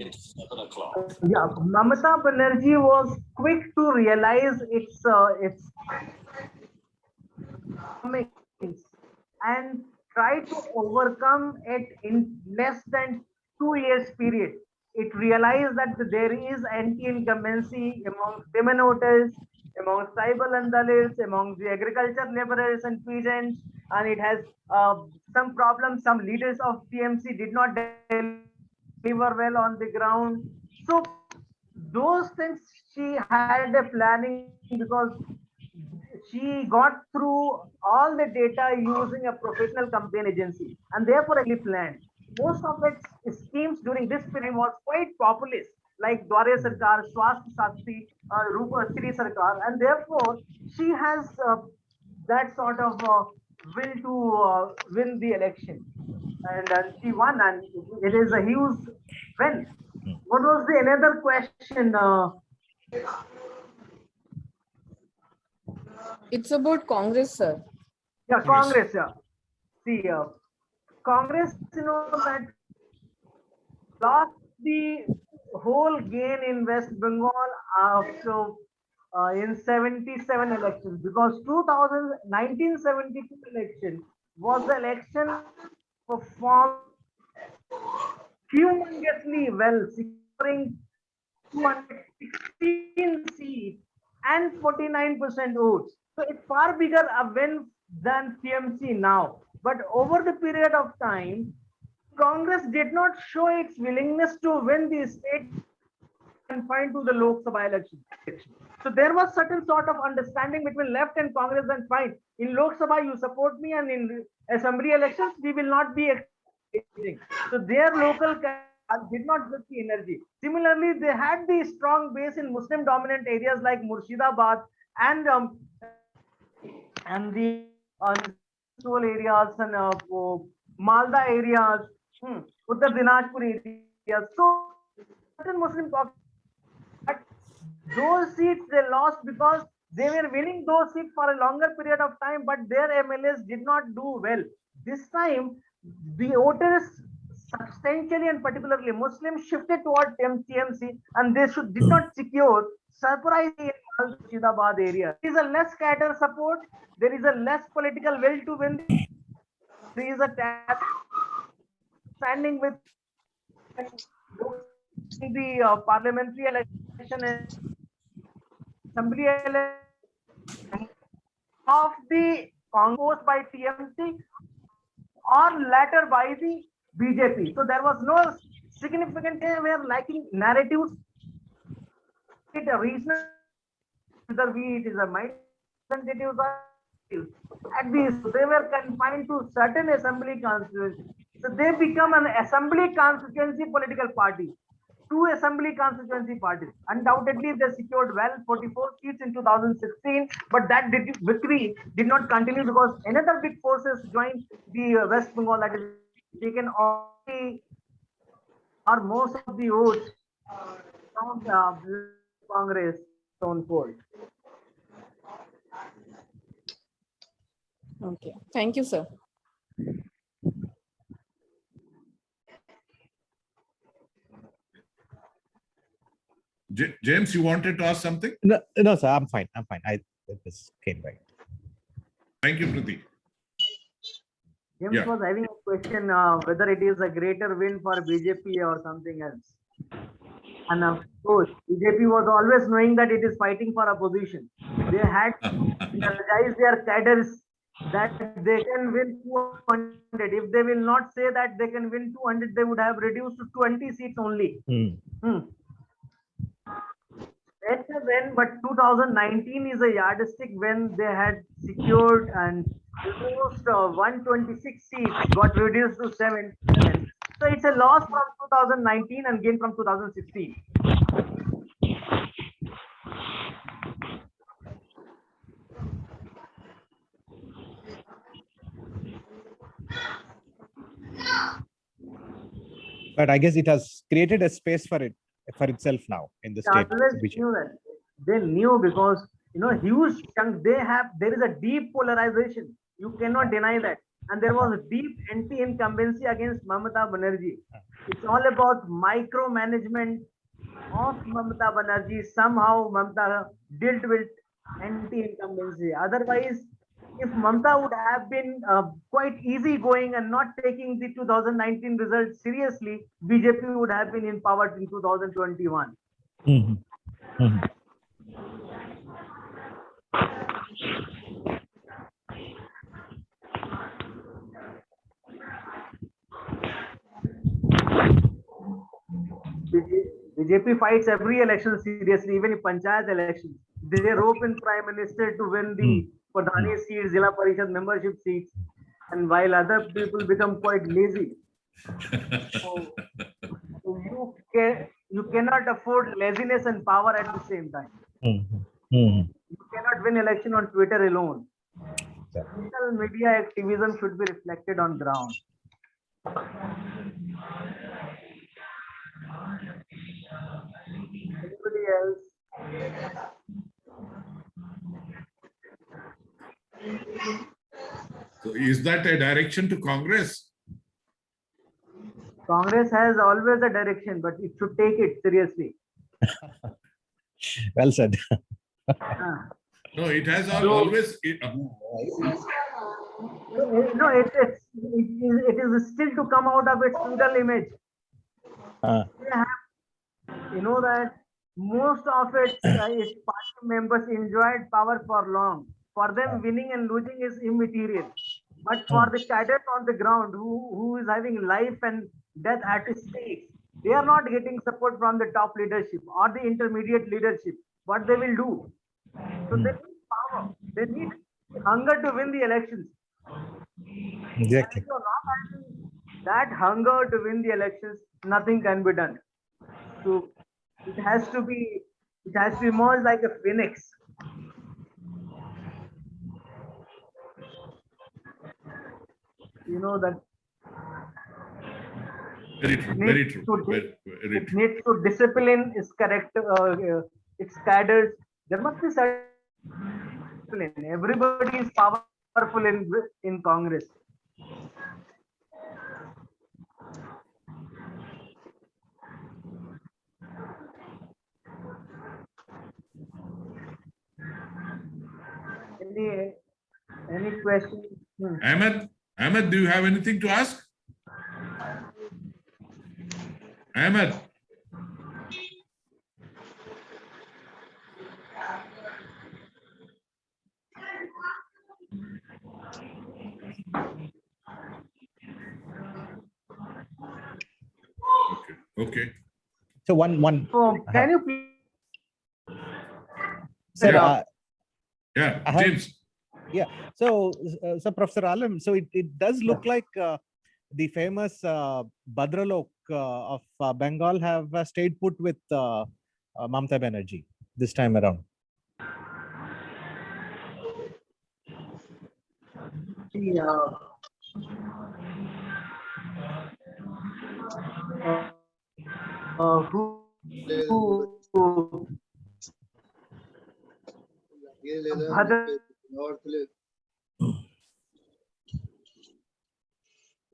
C: Yeah, Mamata Banerjee was quick to realize its and try to overcome it in less than 2 years period. It realized that there is anti-incumbency among women voters, among tribal and Dalits, among the agriculture laborers and peasants, and it has some problems. Some leaders of TMC did not deliver well on the ground. So those things she had a planning, because she got through all the data using a professional campaign agency, and therefore actually planned. Most of its schemes during this period was quite populist, like Dware Sarkar, Swasth Sastri, Rupa Sri Sarkar, and therefore she has that sort of will to win the election, and she won, and it is a huge win. What was the another question?
J: It's about Congress, sir.
C: Yeah, Congress. Yeah. See, Congress, that lost the whole gain in West Bengal after in 77 elections, because 1972 election was the election performed humongously well, securing 216 seats and 49% votes. So it's far bigger a win than TMC now. But over the period of time, Congress did not show its willingness to win the state confined to the Lok Sabha election. So there was certain sort of understanding between left and Congress, and fine. In Lok Sabha, you support me, and in assembly elections, we will not be exchanging. So their local did not get the energy. Similarly, they had the strong base in Muslim dominant areas like Murshidabad and the rural areas and Malda areas, Uttar Dinajpur areas. So certain Muslim pockets, but those seats they lost because they were winning those seats for a longer period of time, but their MLAs did not do well. This time, the voters substantially and particularly Muslims shifted toward TMC, and they did not secure surprisingly in Murshidabad area. There is a less scatter support. There is a less political will to win. There is a standing with the parliamentary election and assembly election of the Congress by TMC or latter by the BJP. So there was no significant, they were lacking narratives. It a reason whether it is a mind representatives or at least they were confined to certain assembly constituencies. So they become an assembly constituency political party. Two assembly constituency parties. Undoubtedly, they secured well 44 seats in 2016, but that victory did not continue because another big forces joined the West Bengal, that is taken all the or most of the votes from the Congress on fold.
J: Okay, thank you, sir.
B: James, you wanted to ask something?
D: No, sir, I'm fine. I just came right.
B: Thank you, Pratik.
C: James
B: Yeah.
C: was having a question whether it is a greater win for BJP or something else. And of course, BJP was always knowing that it is fighting for opposition. They had energized their cadres that they can win 200. If they will not say that they can win 200, they would have reduced to 20 seats only. That's a win, but 2019 is a yardstick when they had secured and almost 126 seats got reduced to 7. So it's a loss from 2019 and gain from 2016.
D: But I guess it has created a space for itself now in the state.
C: Always knew that. They knew because huge chunk there is a deep polarization. You cannot deny that. And there was a deep anti-incumbency against Mamata Banerjee. It's all about micromanagement of Mamata Banerjee. Somehow Mamata dealt with anti-incumbency. Otherwise, if Mamata would have been quite easygoing and not taking the 2019 results seriously, BJP would have been in power in 2021. BJP fights every election seriously, even in Panchayat elections. They rope in Prime Minister to win the Pradhani seats, Zilla Parishad membership seats, and while other people become quite lazy. So you cannot afford laziness and power at the same time. You cannot win election on Twitter alone. Social media activism should be reflected on ground. Anybody else?
B: So is that a direction to Congress?
C: Congress has always a direction, but it should take it seriously.
D: Well said.
B: No, it has always.
C: No, it is still to come out of its feudal image. You know that most of its party members enjoyed power for long. For them, winning and losing is immaterial. But for the cadets on the ground who is having life and death at stake, they are not getting support from the top leadership or the intermediate leadership. what they will do. So they need power. They need hunger to win the elections.
D: Exactly.
C: If you're not having that hunger to win the elections, nothing can be done. So it has to be more like a phoenix. You know that
B: Very true, very true, very
C: it
B: true.
C: needs to discipline its character, its cadres. There must be certain discipline. Everybody is powerful in Congress. Any questions?
B: Ahmed, do you have anything to ask? Ahmed. Okay.
D: So one.
C: Can you please?
D: Sir,
B: Yeah,
D: I have-
B: James.
D: So Professor Alam, so it does look like the famous Bhadralok of Bengal have stayed put with Mamata Banerjee this time around.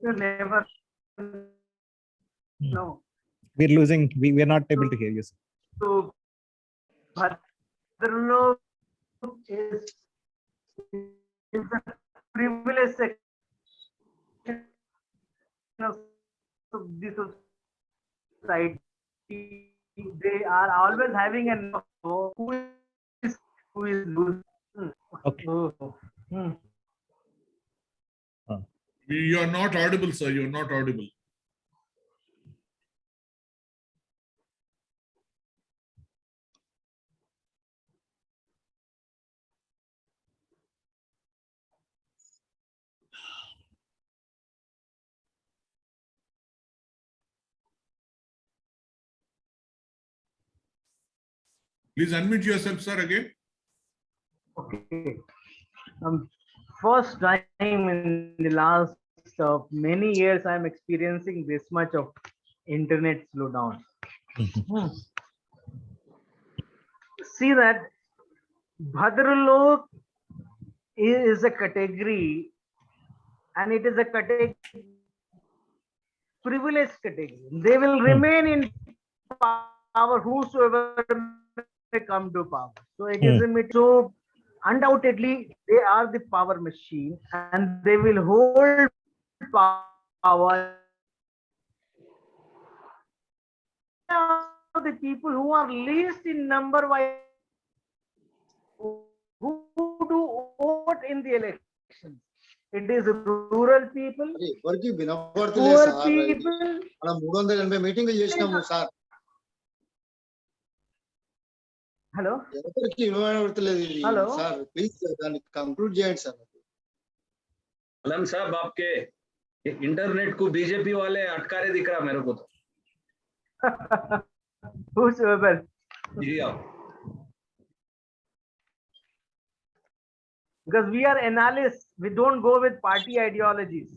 C: Never. No.
D: We're losing. We're not able to hear you, sir.
C: So Bhadralok is a privileged section of the society. They are always having an who is losing.
D: Okay.
B: You are not audible, sir. You're not audible. Please unmute yourself, sir, again.
C: Okay. First time in the last many years, I'm experiencing this much of internet slowdown. See that Bhadralok is a category, and it is a privileged category. They will remain in power whosoever may come to power. So it is so undoubtedly they are the power machine, and they will hold power. The people who are least in number wise, who do vote in the elections. It is rural people,
A: ఎవరికి వినపడతలేదు
C: poor
A: sir.
C: people.
A: మనం 380 మీటింగ్లు చేసినాము sir.
C: Hello.
A: ఎవరికి వినపడతలేదు ఇది
C: Hello.
A: Sir. Please దాన్ని conclude చేయండి sir.
H: आलम साहब आपके इंटरनेट को बीजेपी वाले अटका रहे दिख रहा मेरे को तो।
C: Whosoever.
H: जी हाँ।
C: Because we are analysts, we don't go with party ideologies.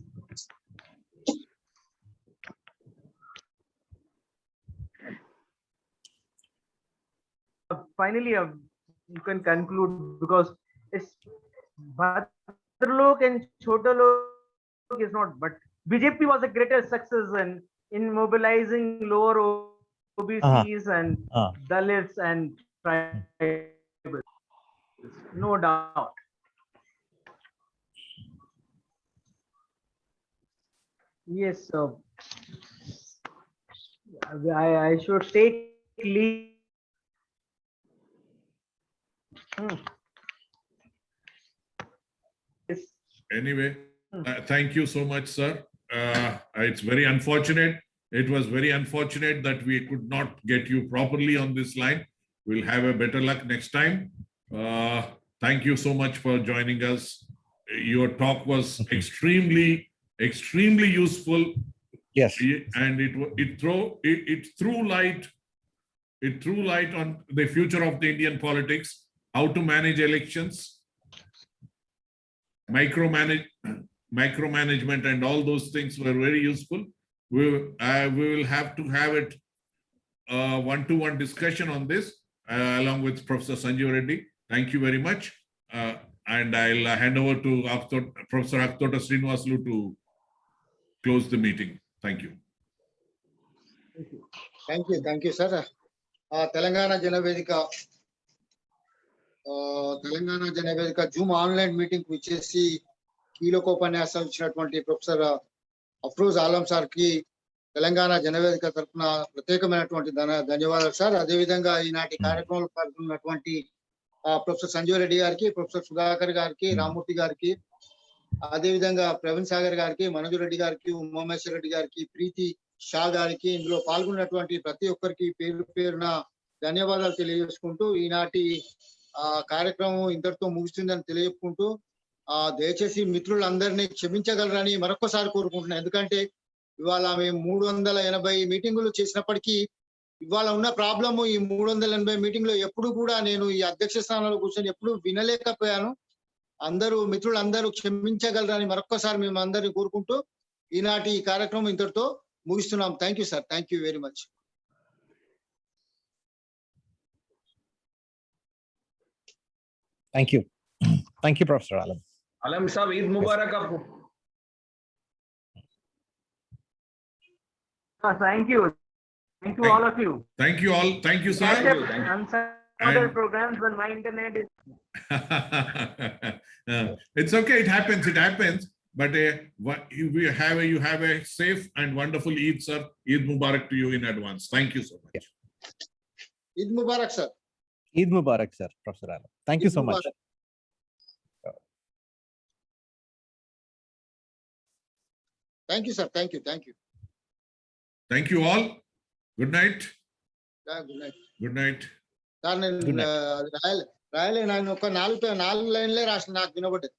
C: Finally, you can conclude because it's Bhadralok and Chotalok is not, but BJP was a greater success in mobilizing lower OBCs and Dalits and tribals. No doubt. Yes, so I should take leave.
B: Anyway, thank you so much, sir. It's very unfortunate. It was very unfortunate that we could not get you properly on this line. We'll have a better luck next time. Thank you so much for joining us. Your talk was extremely useful,
D: Yes.
B: and it threw light on the future of the Indian politics, how to manage elections, micromanagement, and all those things were very useful. We will have to have it one-to-one discussion on this along with Professor Sanjeev Reddy. Thank you very much. And I'll hand over to Professor Aktota Srinivasulu to close the meeting. Thank you.
A: Thank you, sir. Telangana జనవేదిక Zoom online meeting ఇచ్చేసి కీలకోపన్యాసం ఇచ్చినటువంటి professor Afroz Alam sir కి తెలంగాణ జనవేదిక తరఫున ప్రత్యేకమైనటువంటి ధన్యవాదాలు sir. అదేవిధంగా ఈనాటి కార్యక్రమంలో పాల్గొన్నటువంటి ప్రొఫెసర్ సంజీవ్ రెడ్డి గారికి, ప్రొఫెసర్ సుధాకర్ గారికి, రామ్మూర్తి గారికి, అదేవిధంగా ప్రవీణ్ సాగర్ గారికి, మనోజ్ రెడ్డి గారికి, ఉమామేశ్వర రెడ్డి గారికి, ప్రీతి షా గారికి, ఇందులో పాల్గొన్నటువంటి ప్రతి ఒక్కరికి పేరు పేరున ధన్యవాదాలు తెలియజేసుకుంటూ ఈనాటి కార్యక్రమం ఇంతటితో ముగుస్తుందని తెలియజేసుకుంటూ దయచేసి మిత్రులందరినీ క్షమించగలరని మరొకసారి కోరుకుంటున్నాను. ఎందుకంటే ఇవాళ మేము 380 మీటింగులు చేసినప్పటికీ ఇవాళ ఉన్న ప్రాబ్లము ఈ 380 మీటింగ్ లో ఎప్పుడు కూడా నేను ఈ అధ్యక్ష స్థానంలో కూర్చొని ఎప్పుడు వినలేకపోయాను. మిత్రులందరూ క్షమించగలరని మరొకసారి మేము అందరినీ కోరుకుంటూ ఈనాటి ఈ కార్యక్రమం ఇంతటితో ముగిస్తున్నాం. Thank you sir. Thank you very much.
D: Thank you. Thank you, Professor Alam.
H: Alam Saab, Eid Mubarak aapko.
C: Thank you. Thank you all of you.
B: Thank you all. Thank you, sir.
C: And some other programs on my internet is.
B: It's okay. It happens. But you have a safe and wonderful Eid, sir. Eid Mubarak to you in advance. Thank you so much.
A: Eid Mubarak, sir.
D: Eid Mubarak, sir, Professor Alam. Thank you so much.
A: Thank you, sir. Thank you.
B: Thank you all. Good night.
A: Good night.
B: Good night.
A: Sir నేను రాయలే, నాకు ఒక 4 లైన్లే రాసిన, నాకు వినబడ్డది.